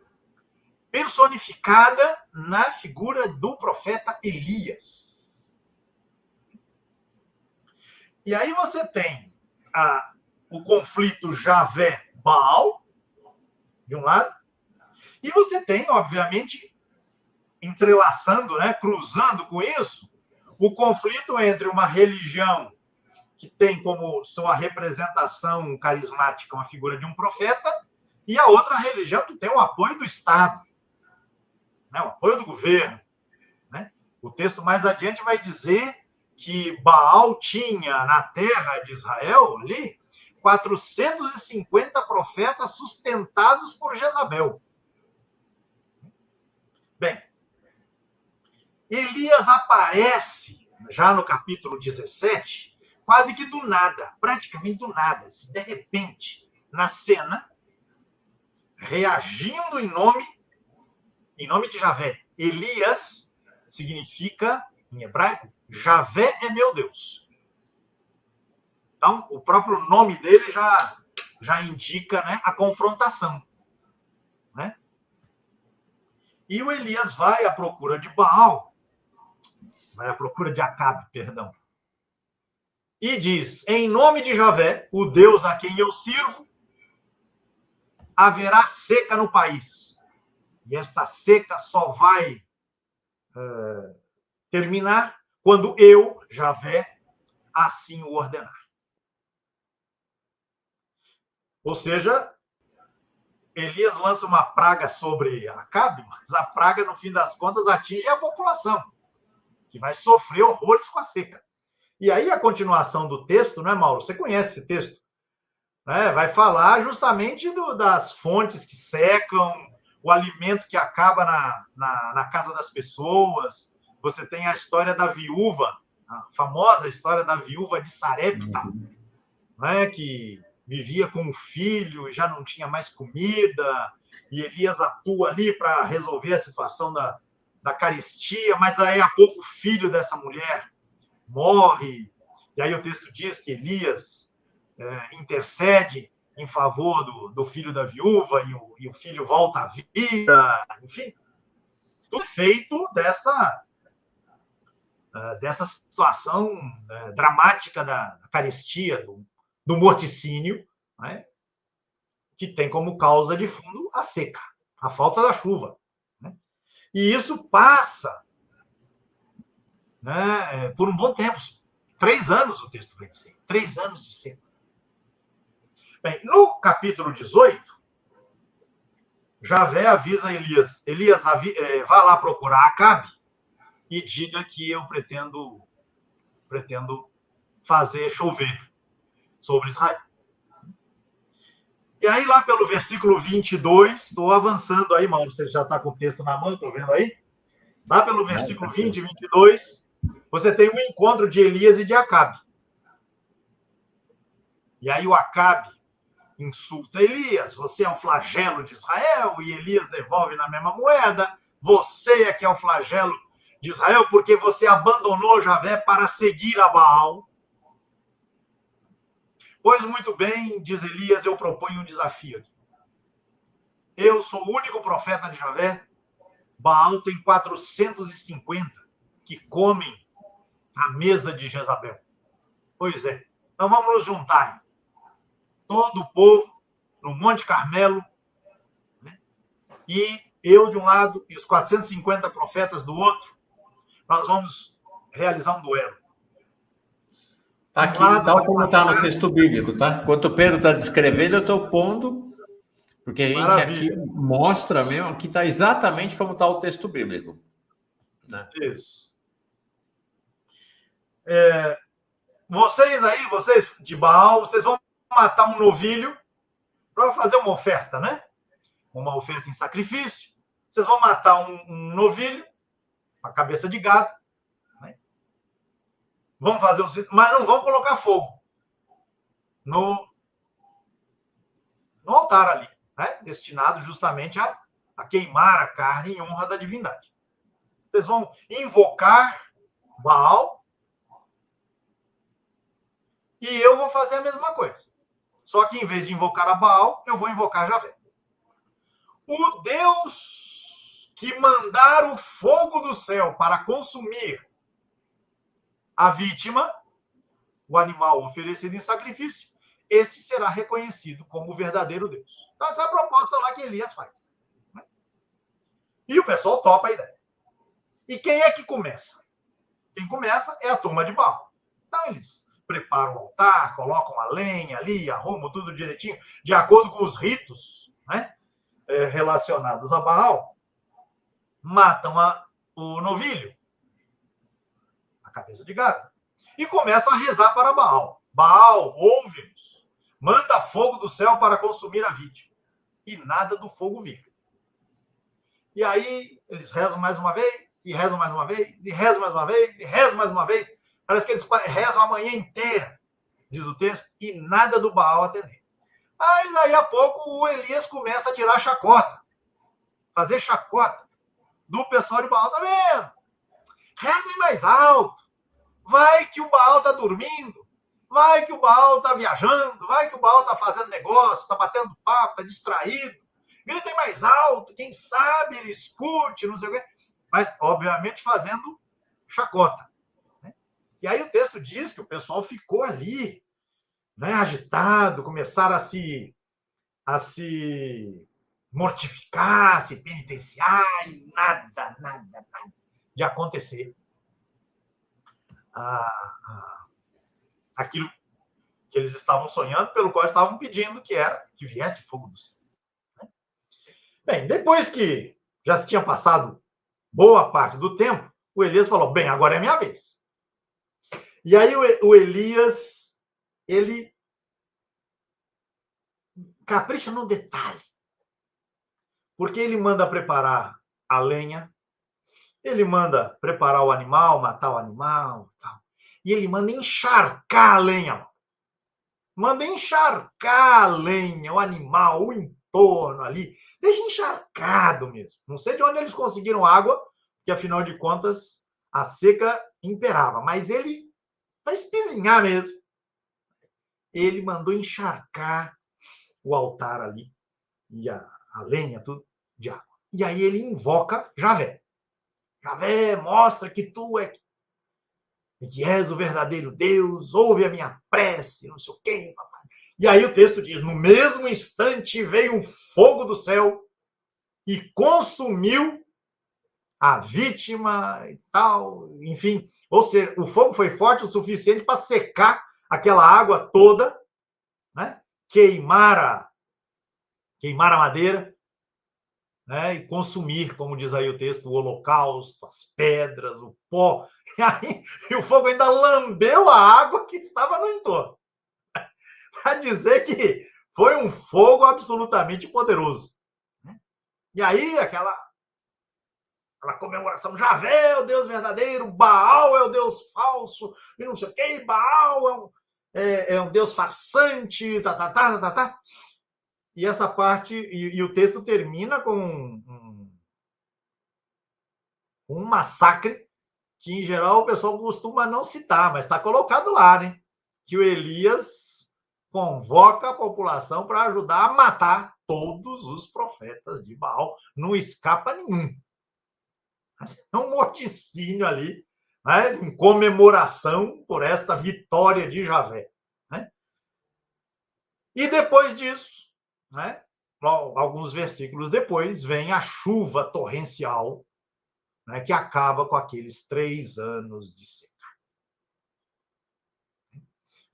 personificada na figura do profeta Elias. E aí você tem o conflito Javé-Baal, de um lado, e você tem, obviamente, entrelaçando, né, cruzando com isso, o conflito entre uma religião que tem como sua representação carismática uma figura de um profeta e a outra religião que tem o apoio do Estado, né? O apoio do governo. Né? O texto mais adiante vai dizer que Baal tinha na terra de Israel, ali, 450 profetas sustentados por Jezabel. Bem, Elias aparece já no capítulo 17, quase que do nada, praticamente do nada, de repente, na cena, reagindo em nome de Javé. Elias significa, em hebraico, Javé é meu Deus. Então, o próprio nome dele já indica, né, a confrontação. Né? E o Elias vai à procura de Baal, vai à procura de Acabe, perdão. E diz, em nome de Javé, o Deus a quem eu sirvo, haverá seca no país. E esta seca só vai terminar quando eu, Javé, assim o ordenar. Ou seja, Elias lança uma praga sobre Acabe, mas a praga, no fim das contas, atinge a população, que vai sofrer horrores com a seca. E aí a continuação do texto, né, Mauro? Você conhece esse texto? Né? Vai falar justamente das fontes que secam, o alimento que acaba na casa das pessoas. Você tem a história da viúva, a famosa história da viúva de Sarepta, né, que vivia com o filho e já não tinha mais comida, e Elias atua ali para resolver a situação da carestia, mas daí a pouco o filho dessa mulher morre, e aí o texto diz que Elias intercede em favor do filho da viúva, e o filho volta à vida, enfim, tudo feito dessa situação dramática da carestia, do morticínio, né, que tem como causa de fundo a seca, a falta da chuva. Né? E isso passa, né, por um bom tempo. 3 anos o texto vai dizer. 3 anos de seca. Bem, no capítulo 18, Javé avisa Elias. Elias vá lá procurar Acabe e diga que eu pretendo fazer chover sobre Israel. E aí, lá pelo versículo 22, estou avançando aí, Mauro, você já está com o texto na mão, estou vendo aí? Lá pelo versículo 20 e 22, você tem um encontro de Elias e de Acabe. E aí o Acabe insulta Elias, você é o flagelo de Israel, e Elias devolve na mesma moeda, você é que é o flagelo de Israel, porque você abandonou Javé para seguir a Baal. Pois muito bem, diz Elias, eu proponho um desafio aqui. Eu sou o único profeta de Javé, Baal tem 450 que comem à mesa de Jezabel. Pois é, então vamos nos juntar. Todo o povo no Monte Carmelo, né? E eu de um lado e os 450 profetas do outro, nós vamos realizar um duelo. Está aqui, tal como está no texto bíblico, tá? Enquanto o Pedro está descrevendo, eu estou pondo, porque a gente Maravilha. Aqui mostra mesmo que está exatamente como está o texto bíblico. Né? Isso. Vocês de Baal, vocês vão matar um novilho para fazer uma oferta, né? Uma oferta em sacrifício. Vocês vão matar um novilho, uma cabeça de gado, né? Vão fazer mas não vão colocar fogo no altar ali, né? Destinado justamente a queimar a carne em honra da divindade. Vocês vão invocar Baal e eu vou fazer a mesma coisa. Só que em vez de invocar a Baal, eu vou invocar Javé. O Deus que mandar o fogo do céu para consumir a vítima, o animal oferecido em sacrifício, este será reconhecido como o verdadeiro Deus. Então, essa é a proposta lá que Elias faz. E o pessoal topa a ideia. E quem é que começa? Quem começa é a turma de Baal. Então, eles preparam o altar, colocam a lenha ali, arrumam tudo direitinho, de acordo com os ritos né, relacionados a Baal, matam o novilho, a cabeça de gado, e começam a rezar para Baal. Baal, ouve-nos, manda fogo do céu para consumir a vítima. E nada do fogo vir. E aí eles rezam mais uma vez, e rezam mais uma vez, e rezam mais uma vez, e rezam mais uma vez. Parece que eles rezam a manhã inteira, diz o texto, e nada do Baal atender. Aí, daí a pouco, o Elias começa a tirar chacota, fazer chacota do pessoal de Baal. Tá vendo? Rezem mais alto. Vai que o Baal está dormindo. Vai que o Baal está viajando. Vai que o Baal está fazendo negócio, está batendo papo, está distraído. Gritem mais alto. Quem sabe ele escute, não sei o quê. Mas, obviamente, fazendo chacota. Né? E aí o texto diz que o pessoal ficou ali, né, agitado, começaram a se mortificar, a se penitenciar, e nada de acontecer aquilo que eles estavam sonhando, pelo qual estavam pedindo, que era que viesse fogo do céu. Bem, depois que já se tinha passado boa parte do tempo, o Elias falou, bem, agora é minha vez. E aí o Elias, ele capricha no detalhe, porque ele manda preparar a lenha, ele manda preparar o animal, matar o animal, e ele manda encharcar a lenha. Manda encharcar a lenha, o animal, o entorno ali. Deixa encharcado mesmo. Não sei de onde eles conseguiram água, porque afinal de contas a seca imperava. Mas ele vai espizinhar mesmo. Ele mandou encharcar o altar ali, e a lenha, tudo, de água. E aí ele invoca Javé. Javé, mostra que tu é que és o verdadeiro Deus, ouve a minha prece, não sei o quê, papai. E aí o texto diz, no mesmo instante veio um fogo do céu e consumiu a vítima e tal, enfim. Ou seja, o fogo foi forte o suficiente para secar aquela água toda, né? Queimar a madeira, né? E consumir, como diz aí o texto, o holocausto, as pedras, o pó. E o fogo ainda lambeu a água que estava no entorno. Para dizer que foi um fogo absolutamente poderoso. E aí, aquela comemoração, Javé é o Deus verdadeiro, Baal é o Deus falso, e não sei o quê, Baal é um Deus farsante, tá. E essa parte, e o texto termina com um massacre que, em geral, o pessoal costuma não citar, mas está colocado lá, né? Que o Elias convoca a população para ajudar a matar todos os profetas de Baal. Não escapa nenhum. É um morticínio ali, né? Em comemoração por esta vitória de Javé. Né? E depois disso, né? Alguns versículos depois, vem a chuva torrencial, né? Que acaba com aqueles 3 anos de seca.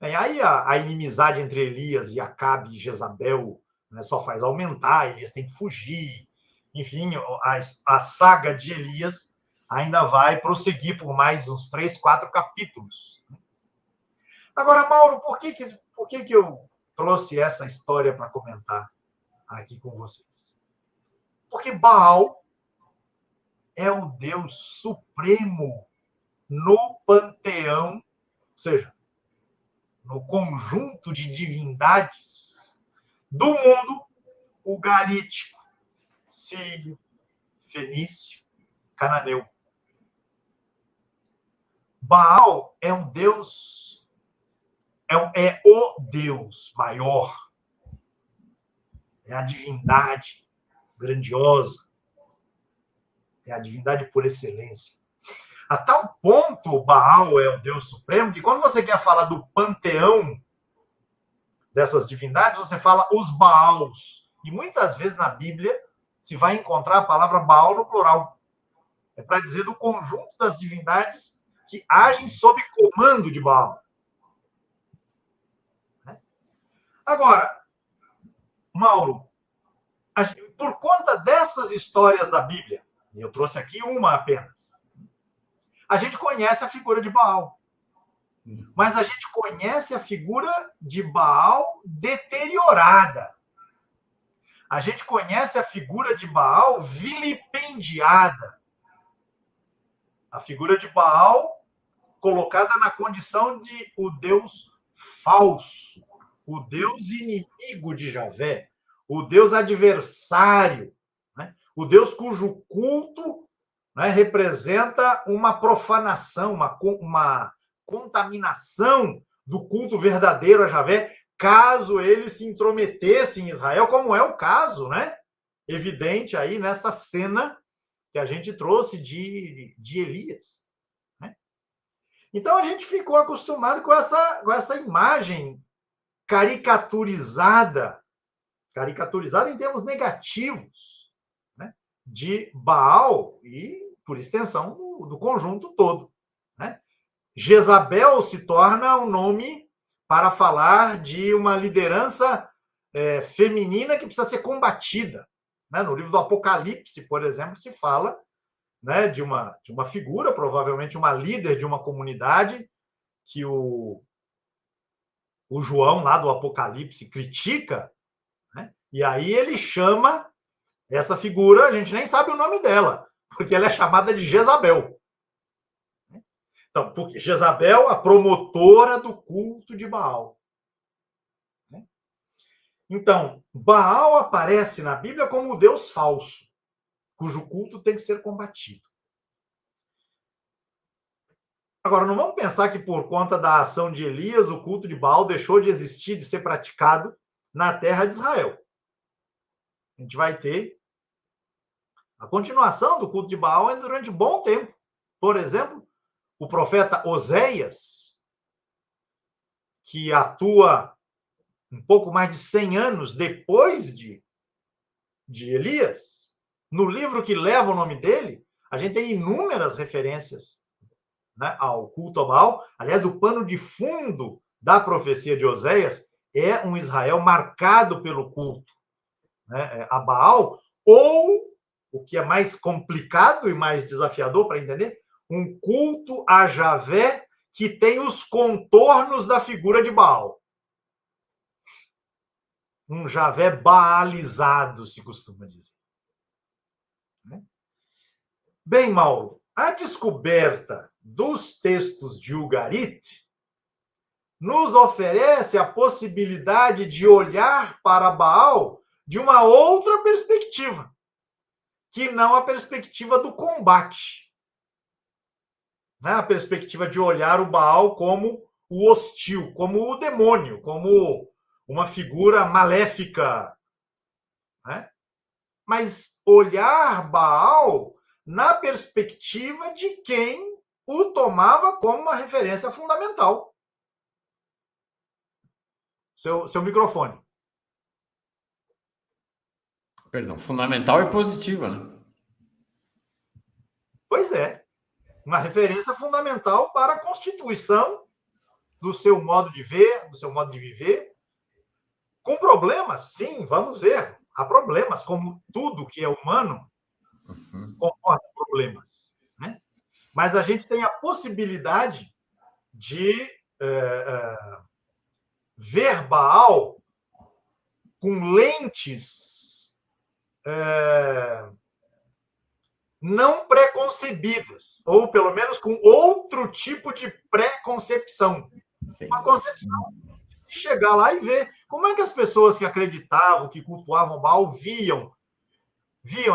Aí a inimizade entre Elias e Acabe e Jezabel, né, só faz aumentar, Elias tem que fugir. Enfim, a saga de Elias ainda vai prosseguir por mais uns 3, 4 capítulos. Agora, Mauro, por que eu trouxe essa história para comentar aqui com vocês? Porque Baal é o Deus supremo no panteão, ou seja, no conjunto de divindades do mundo ugarítico, sírio, fenício, cananeu. Baal é um deus, é o deus maior, é a divindade grandiosa, é a divindade por excelência. A tal ponto, Baal é o Deus supremo, que quando você quer falar do panteão dessas divindades, você fala os Baals. E muitas vezes na Bíblia se vai encontrar a palavra Baal no plural. É para dizer do conjunto das divindades que agem sob comando de Baal. Agora, Mauro, por conta dessas histórias da Bíblia, eu trouxe aqui uma apenas, a gente conhece a figura de Baal. Mas a gente conhece a figura de Baal deteriorada. A gente conhece a figura de Baal vilipendiada. A figura de Baal colocada na condição de o Deus falso, o Deus inimigo de Javé, o Deus adversário, né? O Deus cujo culto, né, representa uma profanação, uma contaminação do culto verdadeiro a Javé, caso ele se intrometesse em Israel, como é o caso, né? Evidente aí nesta cena que a gente trouxe de Elias. Né? Então a gente ficou acostumado com essa imagem caricaturizada em termos negativos, né? De Baal e, por extensão, do conjunto todo. Né? Jezabel se torna um nome para falar de uma liderança feminina que precisa ser combatida. Né? No livro do Apocalipse, por exemplo, se fala, né, de uma figura, provavelmente uma líder de uma comunidade, que o João, lá do Apocalipse, critica, né? E aí ele chama essa figura, a gente nem sabe o nome dela, porque ela é chamada de Jezabel. Então, porque Jezabel, a promotora do culto de Baal. Então, Baal aparece na Bíblia como o Deus falso, cujo culto tem que ser combatido. Agora, não vamos pensar que por conta da ação de Elias, o culto de Baal deixou de existir, de ser praticado na terra de Israel. A gente vai ter a continuação do culto de Baal durante um bom tempo. Por exemplo, o profeta Oséias, que atua um pouco mais de 100 anos depois de Elias, no livro que leva o nome dele, a gente tem inúmeras referências, né, ao culto a Baal. Aliás, o pano de fundo da profecia de Oséias é um Israel marcado pelo culto, né, a Baal, ou, o que é mais complicado e mais desafiador para entender, um culto a Javé que tem os contornos da figura de Baal. Um Javé baalizado, se costuma dizer. Bem, Mauro, a descoberta dos textos de Ugarit nos oferece a possibilidade de olhar para Baal de uma outra perspectiva, que não a perspectiva do combate. Né? A perspectiva de olhar o Baal como o hostil, como o demônio, como uma figura maléfica. Né? Mas olhar Baal na perspectiva de quem o tomava como uma referência fundamental. Seu microfone. Perdão, fundamental e positiva, né? Pois é. Uma referência fundamental para a constituição do seu modo de ver, do seu modo de viver. Com problemas, sim, vamos ver. Há problemas, como tudo que é humano comporta problemas. Né? Mas a gente tem a possibilidade de ver Baal com lentes não preconcebidas, ou pelo menos com outro tipo de preconcepção. Sim. Uma concepção de chegar lá e ver como é que as pessoas que acreditavam, que cultuavam Baal, viam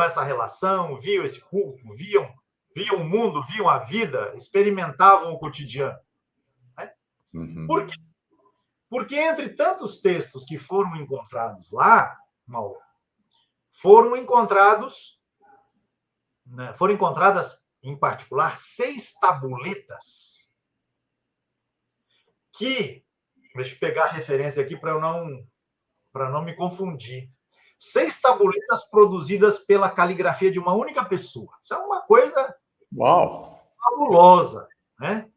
essa relação, viam esse culto, viam o mundo, viam a vida, experimentavam o cotidiano. Né? Uhum. Por quê? Porque entre tantos textos que foram encontrados lá, Mauro, foram encontradas, em particular, 6 tabuletas que, deixa eu pegar a referência aqui para não me confundir, 6 tabuletas produzidas pela caligrafia de uma única pessoa. Isso é uma coisa fabulosa. Né?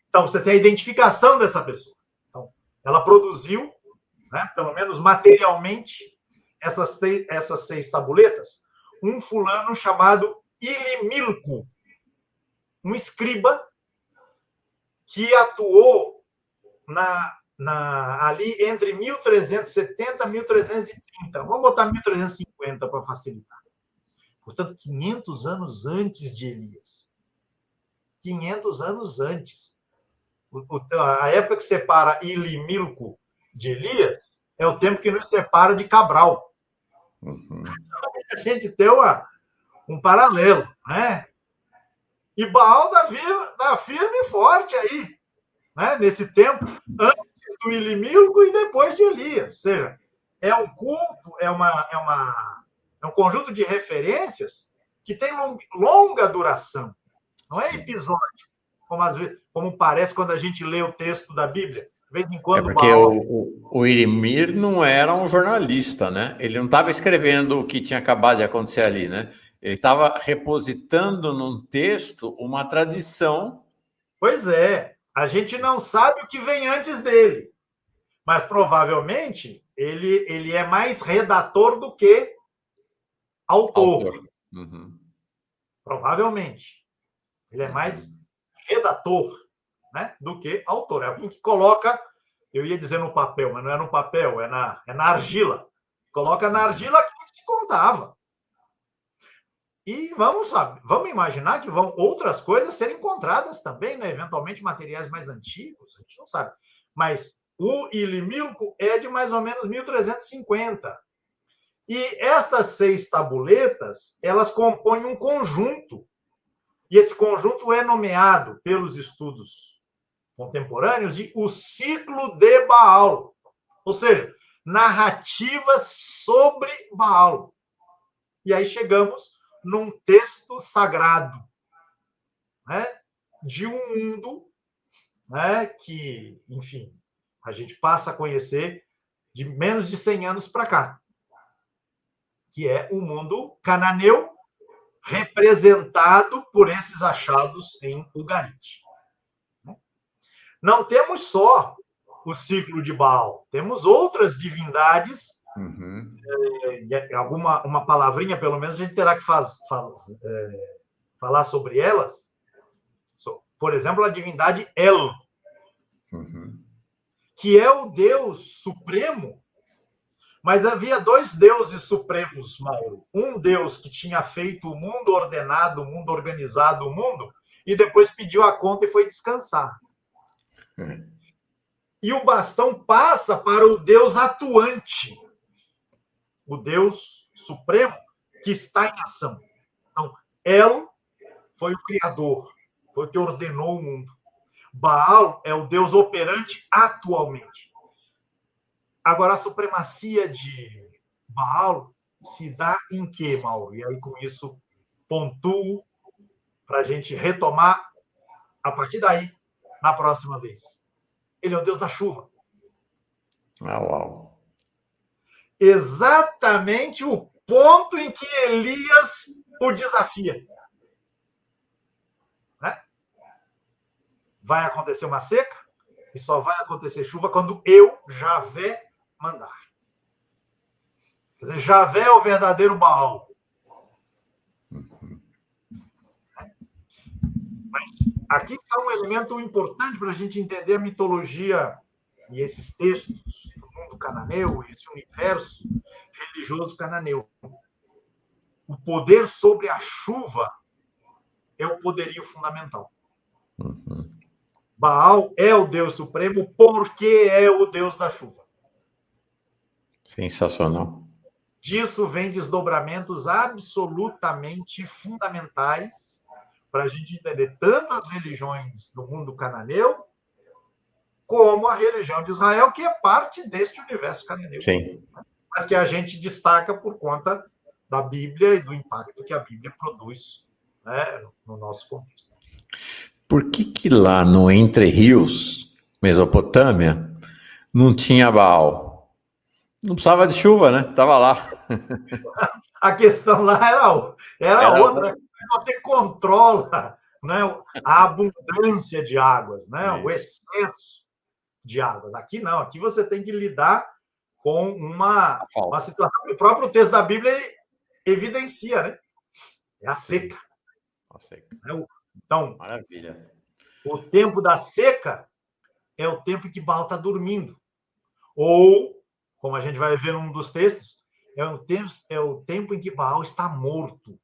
Então, você tem a identificação dessa pessoa. Então, ela produziu, né, pelo menos materialmente, essas 6 tabuletas, um fulano chamado Ilimilco, um escriba que atuou ali entre 1370 e 1330. Vamos botar 1350 para facilitar. Portanto, 500 anos antes de Elias. 500 anos antes. A época que separa Ilimilco de Elias é o tempo que nos separa de Cabral. Uhum. A gente tem um paralelo, né? E Baal tá firme e forte aí, né? Nesse tempo, antes do Ilimilco e depois de Elias. Ou seja, é um culto, é um conjunto de referências que tem longa duração. Não é episódio, como parece quando a gente lê o texto da Bíblia. De vez em quando porque o Irimir não era um jornalista, né? Ele não estava escrevendo o que tinha acabado de acontecer ali, né? Ele estava repositando num texto uma tradição. Pois é, a gente não sabe o que vem antes dele, mas provavelmente ele é mais redator do que autor. Uhum. Provavelmente. Ele é mais redator, né, do que autor. É alguém que coloca, eu ia dizer no papel, mas não é no papel, é na argila. Coloca na argila aquilo que se contava. E vamos imaginar que vão outras coisas serem encontradas também, né? Eventualmente materiais mais antigos, a gente não sabe. Mas o Ilimilco é de mais ou menos 1350. E estas 6 tabuletas, elas compõem um conjunto. E esse conjunto é nomeado pelos estudos contemporâneos de o ciclo de Baal. Ou seja, narrativas sobre Baal. E aí chegamos num texto sagrado, né, de um mundo, né, que, enfim, a gente passa a conhecer de menos de 100 anos para cá, que é o mundo cananeu, representado por esses achados em Ugarit. Não temos só o ciclo de Baal, temos outras divindades. Uhum. Uma palavrinha, pelo menos, a gente terá que falar sobre elas. Por exemplo, a divindade El, que é o Deus supremo, mas havia 2 deuses supremos, Mauro. Um Deus que tinha feito o mundo ordenado, o mundo organizado, o mundo, e depois pediu a conta e foi descansar. E o bastão passa para o Deus atuante, o Deus supremo que está em ação. Então, El foi o criador, foi o que ordenou o mundo. Baal é o Deus operante atualmente. Agora, a supremacia de Baal se dá em quê, Mauro? E aí, com isso, pontuo para a gente retomar a partir daí, na próxima vez. Ele é o Deus da chuva. Uau. Exatamente o ponto em que Elias o desafia. Né? Vai acontecer uma seca e só vai acontecer chuva quando eu, Javé, mandar. Quer dizer, Javé é o verdadeiro Baal. Mas aqui está um elemento importante para a gente entender a mitologia e esses textos do mundo cananeu, esse universo religioso cananeu. O poder sobre a chuva é o poderio fundamental. Baal é o Deus supremo porque é o Deus da chuva. Sensacional. Disso vem desdobramentos absolutamente fundamentais para a gente entender tanto as religiões do mundo cananeu como a religião de Israel, que é parte deste universo cananeu. Sim. Mas que a gente destaca por conta da Bíblia e do impacto que a Bíblia produz, né, no nosso contexto. Por que lá no Entre Rios, Mesopotâmia, não tinha Baal? Não precisava de chuva, né? Estava lá. A questão lá era outra. Você controla, né, a abundância de águas, né, o excesso de águas. Aqui não, aqui você tem que lidar com uma situação que o próprio texto da Bíblia evidencia, né? É a seca. A seca. Então, maravilha. O tempo da seca é o tempo em que Baal está dormindo. Ou, como a gente vai ver num dos textos, é o tempo em que Baal está morto.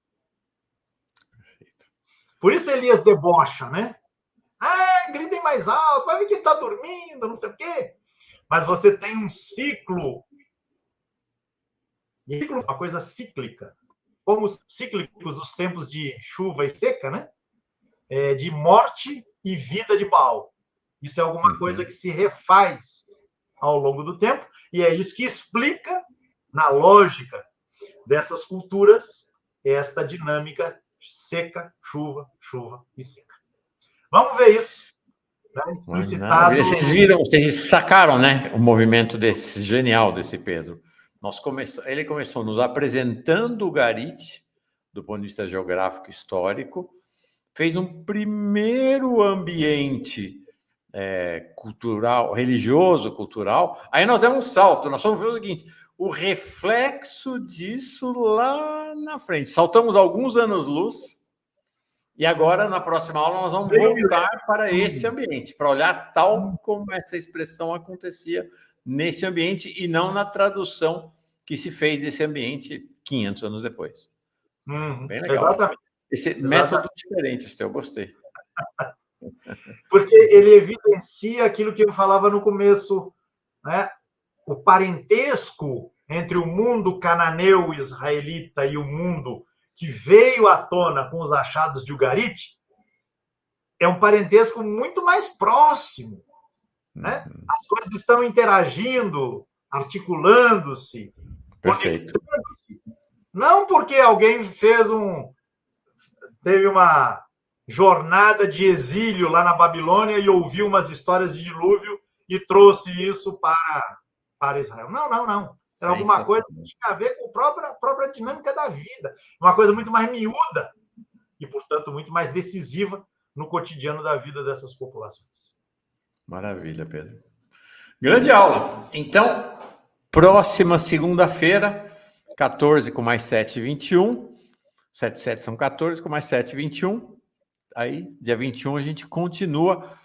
Perfeito. Por isso Elias debocha, né? Gritem mais alto, vai ver que ele está dormindo, não sei o quê. Mas você tem um ciclo, uma coisa cíclica, como os cíclicos os tempos de chuva e seca, né? De morte e vida de Baal. Isso é alguma coisa que se refaz ao longo do tempo, e é isso que explica, na lógica dessas culturas, esta dinâmica seca, chuva, chuva e seca. Vamos ver isso. Né? Explicitado. Vocês viram, vocês sacaram, né? O movimento desse genial desse Pedro. Ele começou nos apresentando o Garit, do ponto de vista geográfico histórico, fez um primeiro ambiente cultural, religioso, cultural. Aí nós demos um salto, nós fomos ver o seguinte: o reflexo disso lá na frente. Saltamos alguns anos-luz. E agora, na próxima aula, nós vamos voltar para esse ambiente, para olhar tal como essa expressão acontecia nesse ambiente e não na tradução que se fez desse ambiente 500 anos depois. Bem legal. Exatamente. Esse método diferente, eu gostei. Porque ele evidencia aquilo que eu falava no começo, né? O parentesco entre o mundo cananeu israelita e o mundo que veio à tona com os achados de Ugarit é um parentesco muito mais próximo. Né? As coisas estão interagindo, articulando-se, conectando-se. Não porque alguém teve uma jornada de exílio lá na Babilônia e ouviu umas histórias de dilúvio e trouxe isso para Israel. Não. Era alguma coisa que tinha a ver com a própria dinâmica da vida. Uma coisa muito mais miúda e, portanto, muito mais decisiva no cotidiano da vida dessas populações. Maravilha, Pedro. Grande aula. Então, próxima segunda-feira, 14 com mais 7, 21. 7 7 são 14, com mais 7, 21. Aí, dia 21, a gente continua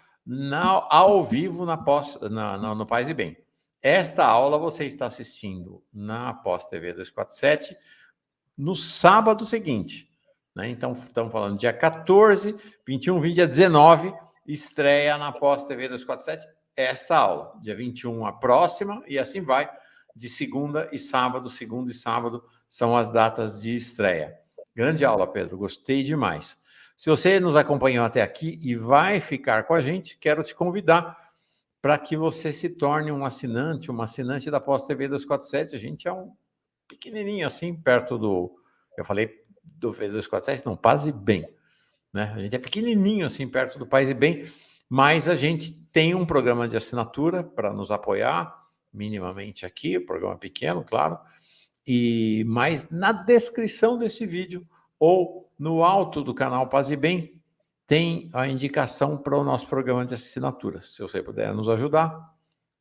ao vivo no Paz e Bem. Esta aula você está assistindo na Pós TV 247 no sábado seguinte. Né? Então, estamos falando dia 14, 21, 20, dia 19, estreia na Pós TV 247 esta aula. Dia 21, a próxima, e assim vai, de segunda e sábado são as datas de estreia. Grande aula, Pedro, gostei demais. Se você nos acompanhou até aqui e vai ficar com a gente, quero te convidar para que você se torne uma assinante da Pós TV 247. A gente é um pequenininho assim, perto do... Eu falei do V247, não, Paz e Bem. Né? A gente é pequenininho assim, perto do Paz e Bem, mas a gente tem um programa de assinatura para nos apoiar, minimamente aqui, o programa é pequeno, claro, mas na descrição desse vídeo ou no alto do canal Paz e Bem tem a indicação para o nosso programa de assinatura. Se você puder nos ajudar,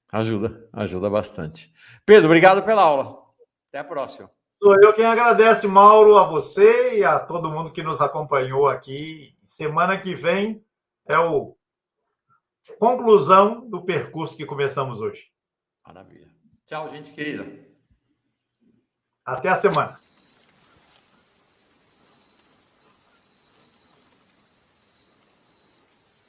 ajuda bastante. Pedro, obrigado pela aula. Até a próxima. Sou eu quem agradece, Mauro, a você e a todo mundo que nos acompanhou aqui. Semana que vem é a conclusão do percurso que começamos hoje. Maravilha. Tchau, gente querida. Até a semana.